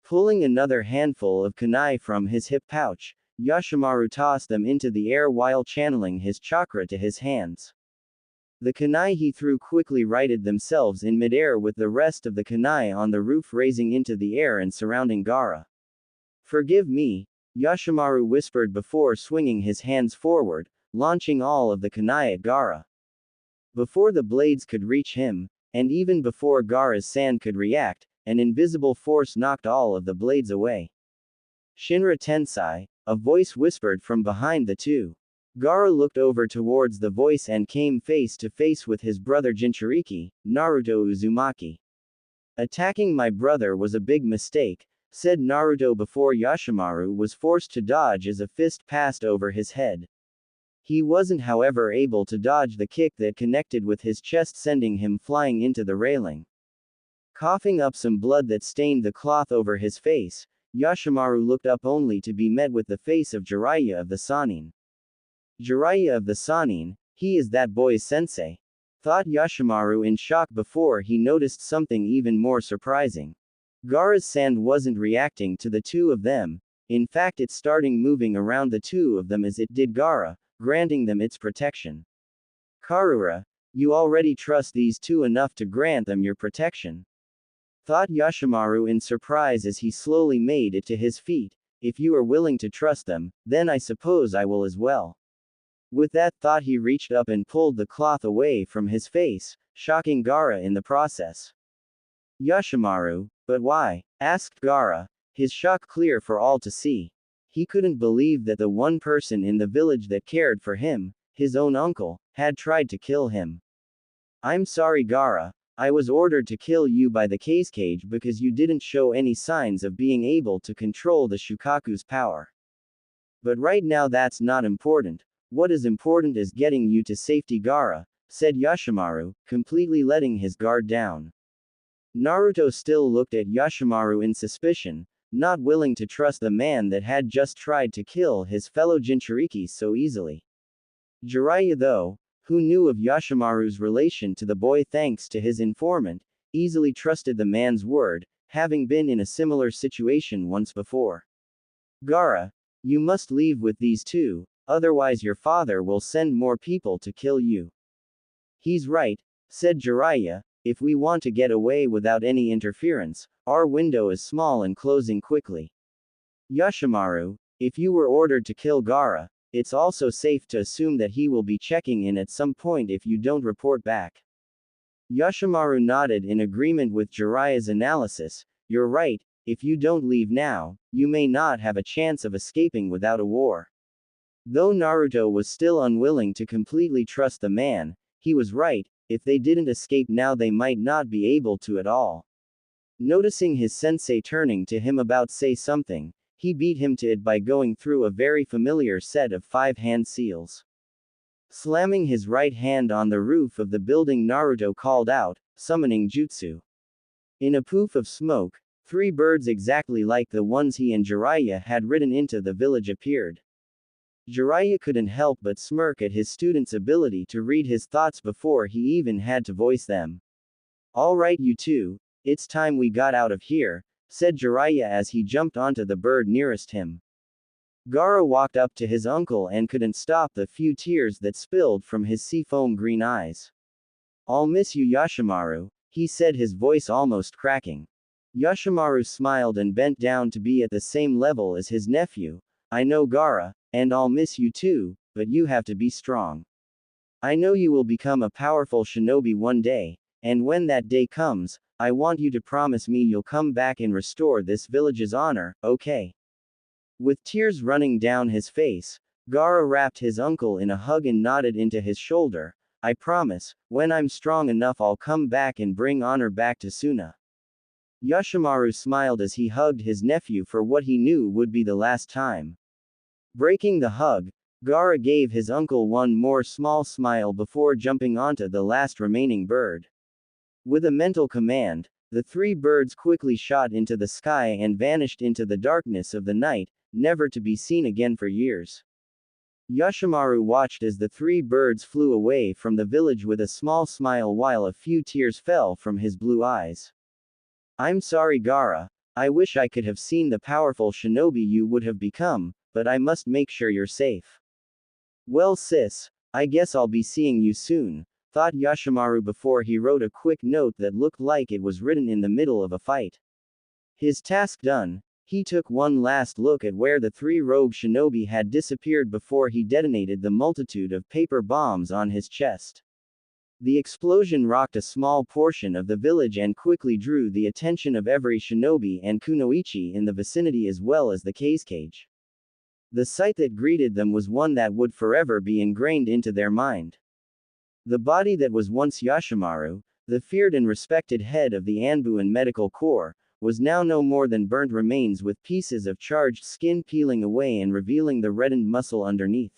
Pulling another handful of kunai from his hip pouch, Yoshimaru tossed them into the air while channeling his chakra to his hands. The kunai he threw quickly righted themselves in midair, with the rest of the kunai on the roof raising into the air and surrounding Gaara. Forgive me, Yoshimaru whispered before swinging his hands forward, launching all of the kunai at Gaara. Before the blades could reach him, and even before Gaara's sand could react, an invisible force knocked all of the blades away. Shinra Tensai, a voice whispered from behind the 2. Gaara looked over towards the voice and came face to face with his brother Jinchuriki, Naruto Uzumaki. Attacking my brother was a big mistake, said Naruto before Yoshimaru was forced to dodge as a fist passed over his head. He wasn't, however, able to dodge the kick that connected with his chest, sending him flying into the railing. Coughing up some blood that stained the cloth over his face, Yoshimaru looked up only to be met with the face of Jiraiya of the Sannin. Jiraiya of the Sannin, he is that boy's sensei, thought Yoshimaru in shock before he noticed something even more surprising. Gaara's sand wasn't reacting to the 2 of them, in fact it starting moving around the 2 of them as it did Gaara, granting them its protection. Karura, you already trust these 2 enough to grant them your protection, thought Yoshimaru in surprise as he slowly made it to his feet. If you are willing to trust them, then I suppose I will as well. With that thought he reached up and pulled the cloth away from his face, shocking Gaara in the process. Yoshimaru, but why? Asked Gaara, his shock clear for all to see. He couldn't believe that the one person in the village that cared for him, his own uncle, had tried to kill him. I'm sorry, Gaara. I was ordered to kill you by the Kazekage because you didn't show any signs of being able to control the Shukaku's power. But right now that's not important. What is important is getting you to safety, Gaara, said Yoshimaru, completely letting his guard down. Naruto still looked at Yoshimaru in suspicion, not willing to trust the man that had just tried to kill his fellow Jinchuriki so easily. Jiraiya, though, who knew of Yoshimaru's relation to the boy thanks to his informant, easily trusted the man's word, having been in a similar situation once before. Gaara, you must leave with these two, otherwise your father will send more people to kill you. He's right, said Jiraiya, if we want to get away without any interference, our window is small and closing quickly. Yoshimaru, if you were ordered to kill Gaara, it's also safe to assume that he will be checking in at some point if you don't report back. Yoshimaru nodded in agreement with Jiraiya's analysis. You're right, if you don't leave now, you may not have a chance of escaping without a war. Though Naruto was still unwilling to completely trust the man, he was right, if they didn't escape now they might not be able to at all. Noticing his sensei turning to him about say something, he beat him to it by going through a very familiar set of 5 hand seals. Slamming his right hand on the roof of the building, Naruto called out, summoning jutsu. In a poof of smoke, 3 birds exactly like the ones he and Jiraiya had ridden into the village appeared. Jiraiya couldn't help but smirk at his student's ability to read his thoughts before he even had to voice them. All right, you two, it's time we got out of here, said Jiraiya as he jumped onto the bird nearest him. Gaara walked up to his uncle and couldn't stop the few tears that spilled from his seafoam green eyes. I'll miss you, Yoshimaru, he said, his voice almost cracking. Yoshimaru smiled and bent down to be at the same level as his nephew. I know, Gaara, and I'll miss you too, but you have to be strong. I know you will become a powerful shinobi one day, and when that day comes, I want you to promise me you'll come back and restore this village's honor, okay? With tears running down his face, Gaara wrapped his uncle in a hug and nodded into his shoulder. I promise, when I'm strong enough I'll come back and bring honor back to Suna. Yoshimaru smiled as he hugged his nephew for what he knew would be the last time. Breaking the hug, Gaara gave his uncle one more small smile before jumping onto the last remaining bird. With a mental command, the 3 birds quickly shot into the sky and vanished into the darkness of the night, never to be seen again for years. Yoshimaru watched as the 3 birds flew away from the village with a small smile while a few tears fell from his blue eyes. I'm sorry, Gaara, I wish I could have seen the powerful shinobi you would have become, but I must make sure you're safe. Well sis, I guess I'll be seeing you soon, thought Yoshimaru before he wrote a quick note that looked like it was written in the middle of a fight. His task done, he took one last look at where the 3 rogue shinobi had disappeared before he detonated the multitude of paper bombs on his chest. The explosion rocked a small portion of the village and quickly drew the attention of every shinobi and kunoichi in the vicinity as well as the cage. The sight that greeted them was one that would forever be ingrained into their mind. The body that was once Yoshimaru, the feared and respected head of the Anbuin Medical Corps, was now no more than burnt remains with pieces of charged skin peeling away and revealing the reddened muscle underneath.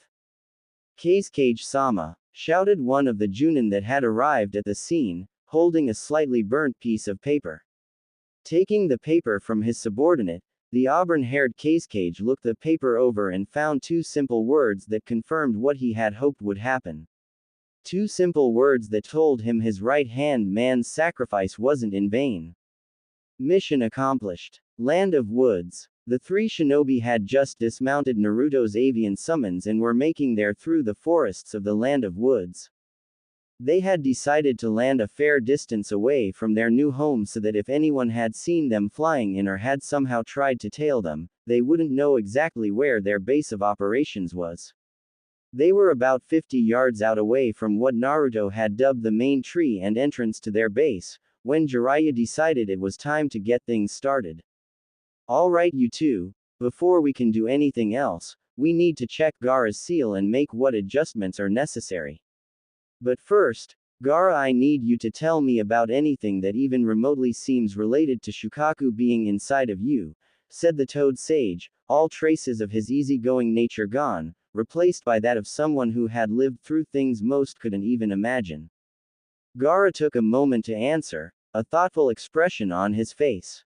Kage-sama, shouted one of the Junin that had arrived at the scene, holding a slightly burnt piece of paper. Taking the paper from his subordinate, the auburn-haired Kage looked the paper over and found 2 simple words that confirmed what he had hoped would happen. 2 simple words that told him his right-hand man's sacrifice wasn't in vain. Mission accomplished. Land of Woods. The 3 shinobi had just dismounted Naruto's avian summons and were making their through the forests of the Land of Woods. They had decided to land a fair distance away from their new home so that if anyone had seen them flying in or had somehow tried to tail them, they wouldn't know exactly where their base of operations was. They were about 50 yards out away from what Naruto had dubbed the main tree and entrance to their base, when Jiraiya decided it was time to get things started. Alright, you two, before we can do anything else, we need to check Gaara's seal and make what adjustments are necessary. But first, Gaara, I need you to tell me about anything that even remotely seems related to Shukaku being inside of you, said the Toad Sage, all traces of his easygoing nature gone, replaced by that of someone who had lived through things most couldn't even imagine. Gaara took a moment to answer, a thoughtful expression on his face.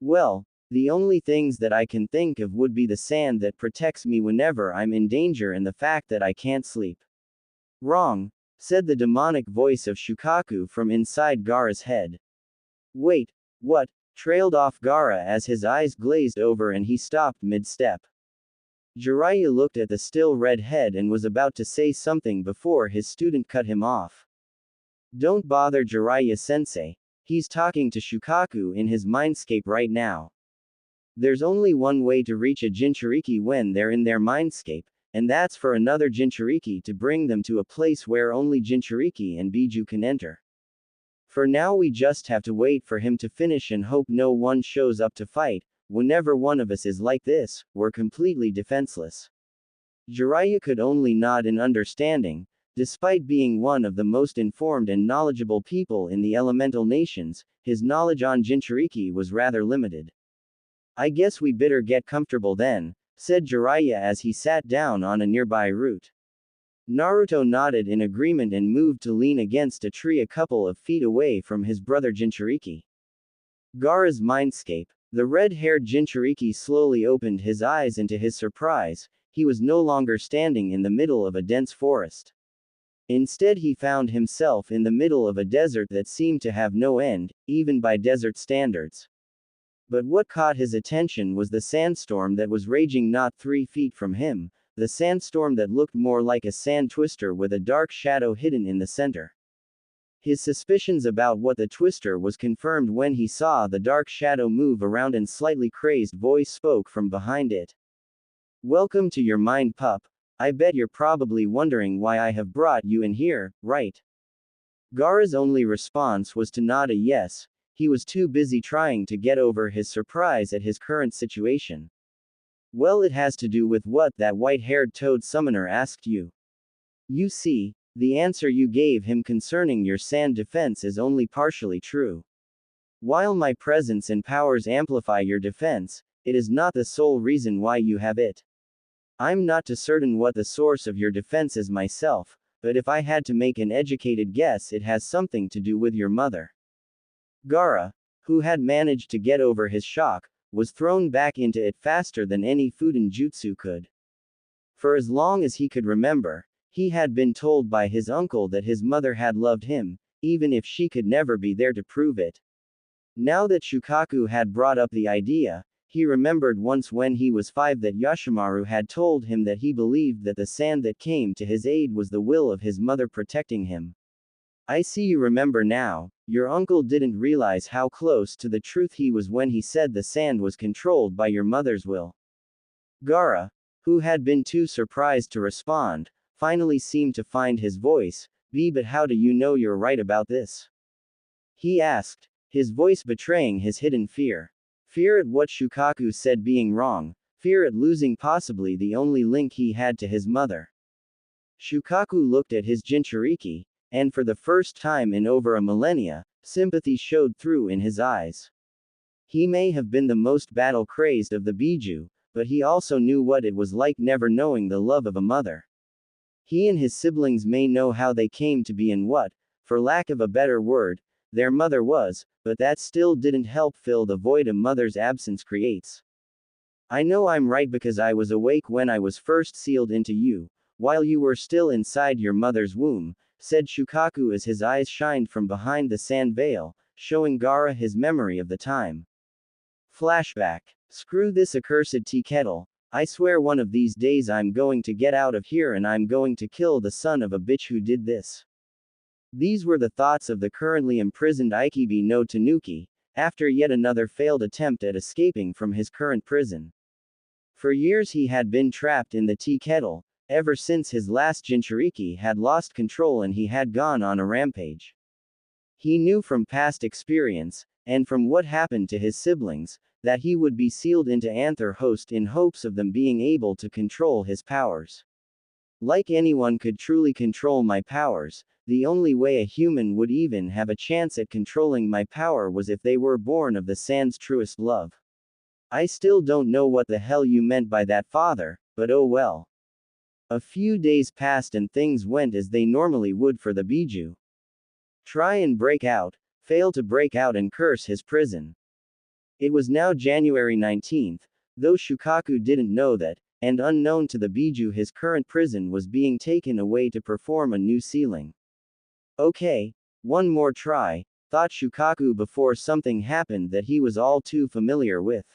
Well, the only things that I can think of would be the sand that protects me whenever I'm in danger and the fact that I can't sleep. Wrong, said the demonic voice of Shukaku from inside Gaara's head. Wait, what? Trailed off Gaara as his eyes glazed over and he stopped mid-step. Jiraiya looked at the still red head and was about to say something before his student cut him off. Don't bother Jiraiya-sensei, he's talking to Shukaku in his mindscape right now. There's only one way to reach a Jinchuriki when they're in their mindscape, and that's for another Jinchuriki to bring them to a place where only Jinchuriki and Biju can enter. For now we just have to wait for him to finish and hope no one shows up to fight. Whenever one of us is like this, we're completely defenseless. Jiraiya could only nod in understanding. Despite being one of the most informed and knowledgeable people in the elemental nations, his knowledge on Jinchuriki was rather limited. I guess we better get comfortable then, said Jiraiya as he sat down on a nearby root. Naruto nodded in agreement and moved to lean against a tree a couple of feet away from his brother Jinchuriki. Gaara's mindscape. The red-haired Jinchuriki slowly opened his eyes and to his surprise, he was no longer standing in the middle of a dense forest. Instead he found himself in the middle of a desert that seemed to have no end, even by desert standards. But what caught his attention was the sandstorm that was raging not 3 feet from him, the sandstorm that looked more like a sand twister with a dark shadow hidden in the center. His suspicions about what the twister was confirmed when he saw the dark shadow move around and slightly crazed voice spoke from behind it. Welcome to your mind, pup. I bet you're probably wondering why I have brought you in here, right? Gaara's only response was to nod a yes. He was too busy trying to get over his surprise at his current situation. Well, it has to do with what that white-haired toad summoner asked you. You see, the answer you gave him concerning your sand defense is only partially true. While my presence and powers amplify your defense, it is not the sole reason why you have it. I'm not too certain what the source of your defense is myself, but if I had to make an educated guess, it has something to do with your mother. Gaara, who had managed to get over his shock, was thrown back into it faster than any Fuden jutsu could. For as long as he could remember, he had been told by his uncle that his mother had loved him, even if she could never be there to prove it. Now that Shukaku had brought up the idea, he remembered once when he was 5 that Yoshimaru had told him that he believed that the sand that came to his aid was the will of his mother protecting him. I see you remember now. Your uncle didn't realize how close to the truth he was when he said the sand was controlled by your mother's will. Gaara, who had been too surprised to respond, finally seemed to find his voice. But how do you know you're right about this? He asked, his voice betraying his hidden fear. Fear at what Shukaku said being wrong, fear at losing possibly the only link he had to his mother. Shukaku looked at his Jinchuriki, and for the first time in over a millennia, sympathy showed through in his eyes. He may have been the most battle-crazed of the Biju, but he also knew what it was like never knowing the love of a mother. He and his siblings may know how they came to be and what, for lack of a better word, their mother was, but that still didn't help fill the void a mother's absence creates. I know I'm right because I was awake when I was first sealed into you, while you were still inside your mother's womb, said Shukaku as his eyes shined from behind the sand veil, showing Gaara his memory of the time. Flashback. Screw this accursed tea kettle. I swear one of these days I'm going to get out of here and I'm going to kill the son of a bitch who did this. These were the thoughts of the currently imprisoned Ikibi no Tanuki, after yet another failed attempt at escaping from his current prison. For years he had been trapped in the tea kettle, ever since his last Jinchuriki had lost control and he had gone on a rampage. He knew from past experience, and from what happened to his siblings, that he would be sealed into Anther Host in hopes of them being able to control his powers. Like anyone could truly control my powers, the only way a human would even have a chance at controlling my power was if they were born of the sand's truest love. I still don't know what the hell you meant by that, father, but oh well. A few days passed and things went as they normally would for the Biju. Try and break out, fail to break out and curse his prison. It was now January 19th, though Shukaku didn't know that, and unknown to the Biju his current prison was being taken away to perform a new sealing. Okay, one more try, thought Shukaku before something happened that he was all too familiar with.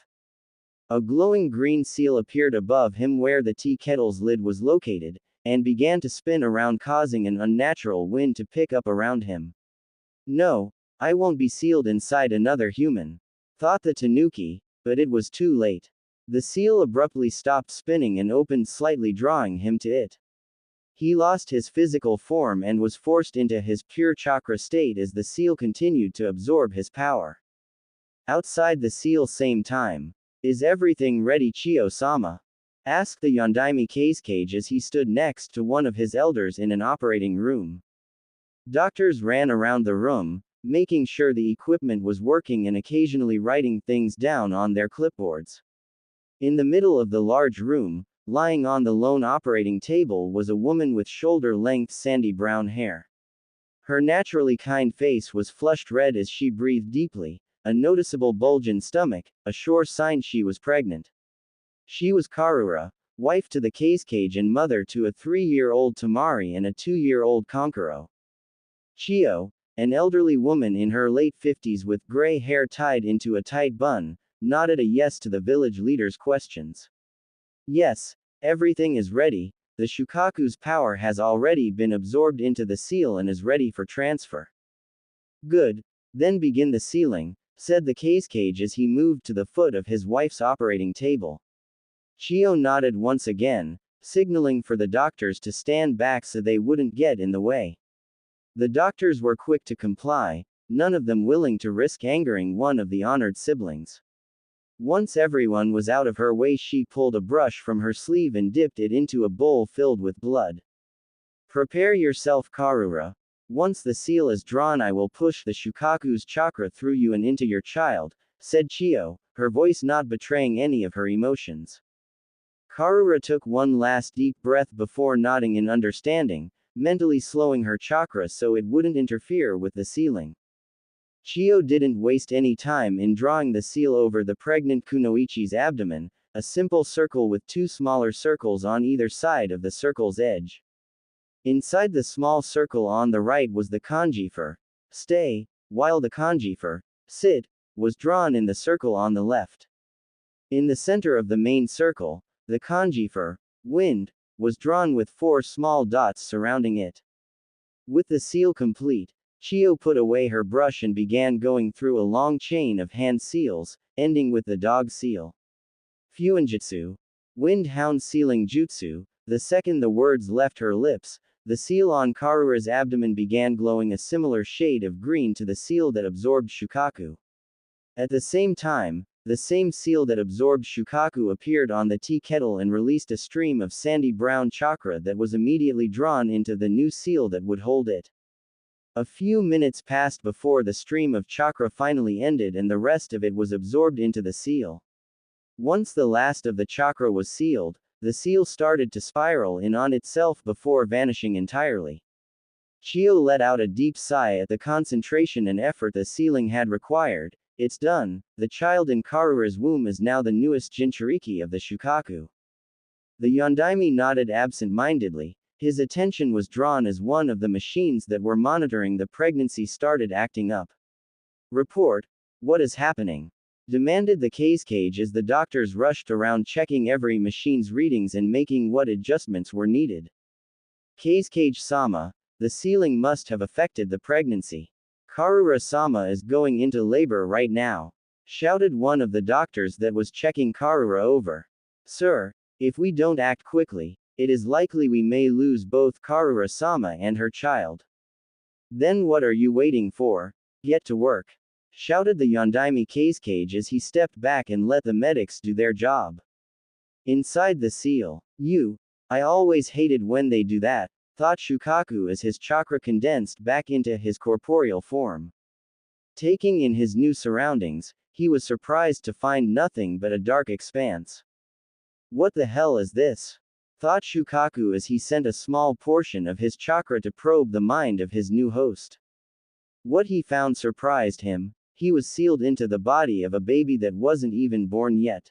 A glowing green seal appeared above him where the tea kettle's lid was located, and began to spin around causing an unnatural wind to pick up around him. No, I won't be sealed inside another human, thought the tanuki, but it was too late. The seal abruptly stopped spinning and opened slightly, drawing him to it. He lost his physical form and was forced into his pure chakra state as the seal continued to absorb his power. Outside the seal same time. Is everything ready, Chiyo-sama? Asked the Yondaime Kazekage as he stood next to one of his elders in an operating room. Doctors ran around the room, making sure the equipment was working and occasionally writing things down on their clipboards. In the middle of the large room, lying on the lone operating table was a woman with shoulder-length sandy brown hair. Her naturally kind face was flushed red as she breathed deeply, a noticeable bulge in stomach, a sure sign she was pregnant. She was Karura, wife to the Kazekage and mother to a 3-year-old Tamari and a 2-year-old Konkuro. Chiyo, an elderly woman in her late 50s with gray hair tied into a tight bun, nodded a yes to the village leader's questions. Yes, everything is ready, the Shukaku's power has already been absorbed into the seal and is ready for transfer. Good, then begin the sealing, said the Kazekage as he moved to the foot of his wife's operating table. Chiyo nodded once again, signaling for the doctors to stand back so they wouldn't get in the way. The doctors were quick to comply, none of them willing to risk angering one of the honored siblings. Once everyone was out of her way, she pulled a brush from her sleeve and dipped it into a bowl filled with blood. Prepare yourself, Karura. Once the seal is drawn, I will push the Shukaku's chakra through you and into your child, said Chiyo, her voice not betraying any of her emotions. Karura took one last deep breath before nodding in understanding, mentally slowing her chakra so it wouldn't interfere with the sealing. Chiyo didn't waste any time in drawing the seal over the pregnant Kunoichi's abdomen, a simple circle with 2 smaller circles on either side of the circle's edge. Inside the small circle on the right was the kanji for stay, while the kanji for sit was drawn in the circle on the left. In the center of the main circle, the kanji for wind was drawn with 4 small dots surrounding it. With the seal complete, Chiyo put away her brush and began going through a long chain of hand seals, ending with the dog seal. Fuinjutsu. Wind hound sealing jutsu. The second the words left her lips, the seal on Karura's abdomen began glowing a similar shade of green to the seal that absorbed Shukaku. At the same time, the same seal that absorbed Shukaku appeared on the tea kettle and released a stream of sandy brown chakra that was immediately drawn into the new seal that would hold it. A few minutes passed before the stream of chakra finally ended and the rest of it was absorbed into the seal. Once the last of the chakra was sealed, the seal started to spiral in on itself before vanishing entirely. Chiyo let out a deep sigh at the concentration and effort the sealing had required. It's done, the child in Karura's womb is now the newest Jinchuriki of the Shukaku. The Yondaime nodded absent-mindedly. His attention was drawn as one of the machines that were monitoring the pregnancy started acting up. Report, what is happening? Demanded the Kazekage as the doctors rushed around checking every machine's readings and making what adjustments were needed. Kazekage-sama, the sealing must have affected the pregnancy. Karura-sama is going into labor right now, shouted one of the doctors that was checking Karura over. Sir, if we don't act quickly, it is likely we may lose both Karura-sama and her child. Then what are you waiting for? Get to work, shouted the Yondaime Kazekage as he stepped back and let the medics do their job. Inside the seal. I always hated when they do that, thought Shukaku as his chakra condensed back into his corporeal form. Taking in his new surroundings, he was surprised to find nothing but a dark expanse. What the hell is this? thought Shukaku as he sent a small portion of his chakra to probe the mind of his new host. What he found surprised him. He was sealed into the body of a baby that wasn't even born yet.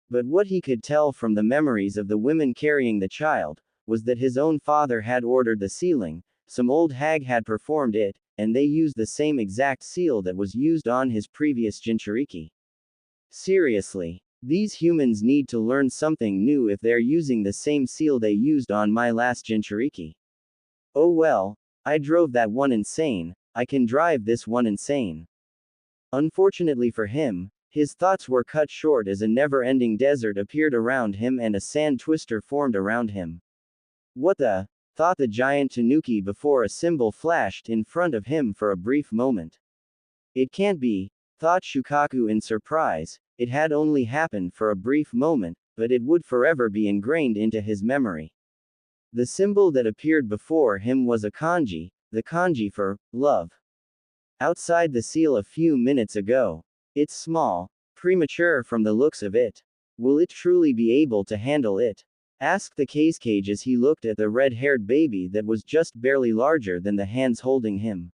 But what he could tell from the memories of the women carrying the child, was that his own father had ordered the sealing, some old hag had performed it, and they used the same exact seal that was used on his previous Jinchuriki. Seriously. These humans need to learn something new if they're using the same seal they used on my last Jinchuriki. Oh well, I drove that one insane, I can drive this one insane. Unfortunately for him, his thoughts were cut short as a never-ending desert appeared around him and a sand twister formed around him. What the? Thought the giant Tanuki before a symbol flashed in front of him for a brief moment. It can't be, thought Shukaku in surprise. It had only happened for a brief moment, but it would forever be ingrained into his memory. The symbol that appeared before him was a kanji, the kanji for love. Outside the seal a few minutes ago. It's small, premature from the looks of it. Will it truly be able to handle it? Asked the cage as he looked at the red-haired baby that was just barely larger than the hands holding him.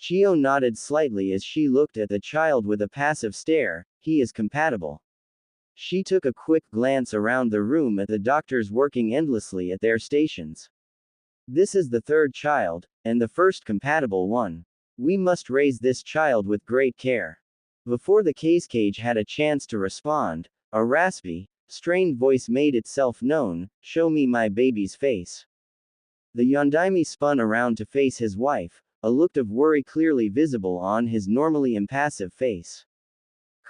Chio nodded slightly as she looked at the child with a passive stare. He is compatible. She took a quick glance around the room at the doctors working endlessly at their stations. This is the third child, and the first compatible one. We must raise this child with great care. Before the cage had a chance to respond, a raspy, strained voice made itself known, "Show me my baby's face." The Yondaime spun around to face his wife, a look of worry clearly visible on his normally impassive face.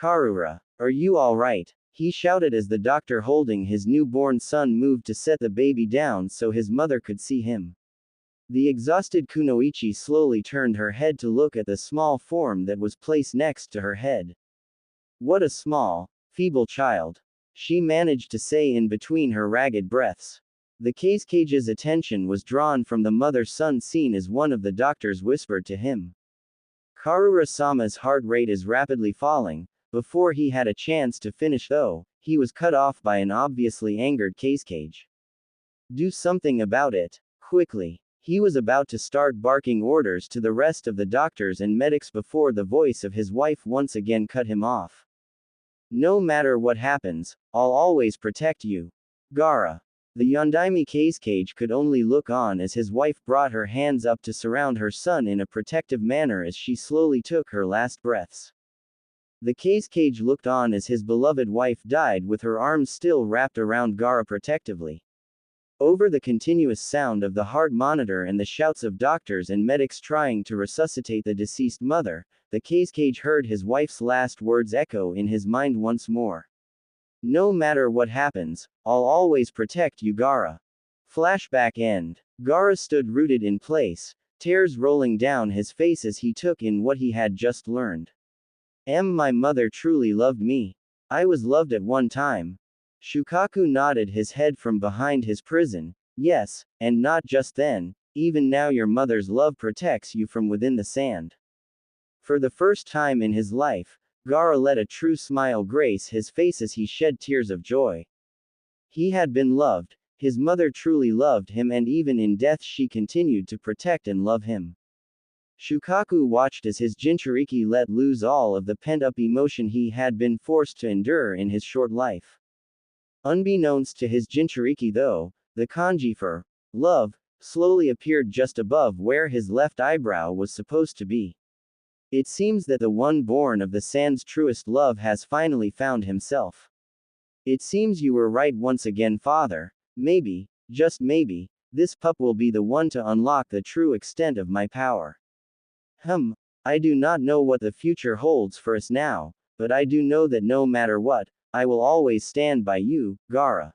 "Karura, are you alright?" he shouted as the doctor holding his newborn son moved to set the baby down so his mother could see him. The exhausted Kunoichi slowly turned her head to look at the small form that was placed next to her head. "What a small, feeble child," she managed to say in between her ragged breaths. The cage's attention was drawn from the mother-son scene as one of the doctors whispered to him. Karura-sama's heart rate is rapidly falling. Before he had a chance to finish though, he was cut off by an obviously angered cage. "Do something about it, quickly." He was about to start barking orders to the rest of the doctors and medics before the voice of his wife once again cut him off. "No matter what happens, I'll always protect you. Gaara." The Yondaime cage could only look on as his wife brought her hands up to surround her son in a protective manner as she slowly took her last breaths. The cage looked on as his beloved wife died with her arms still wrapped around Gaara protectively. Over the continuous sound of the heart monitor and the shouts of doctors and medics trying to resuscitate the deceased mother, the cage heard his wife's last words echo in his mind once more. "No matter what happens, I'll always protect you, Gaara." Flashback end. Gaara stood rooted in place, tears rolling down his face as he took in what he had just learned. My mother truly loved me. I was loved at one time." Shukaku nodded his head from behind his prison. "Yes, and not just then, even now your mother's love protects you from within the sand." For the first time in his life, Gaara let a true smile grace his face as he shed tears of joy. He had been loved, his mother truly loved him, and even in death she continued to protect and love him. Shukaku watched as his Jinchuriki let loose all of the pent-up emotion he had been forced to endure in his short life. Unbeknownst to his Jinchuriki though, the kanji for love slowly appeared just above where his left eyebrow was supposed to be. It seems that the one born of the sand's truest love has finally found himself. "It seems you were right once again, father. Maybe, just maybe, this pup will be the one to unlock the true extent of my power." I do not know what the future holds for us now, but I do know that no matter what, I will always stand by you, Gaara.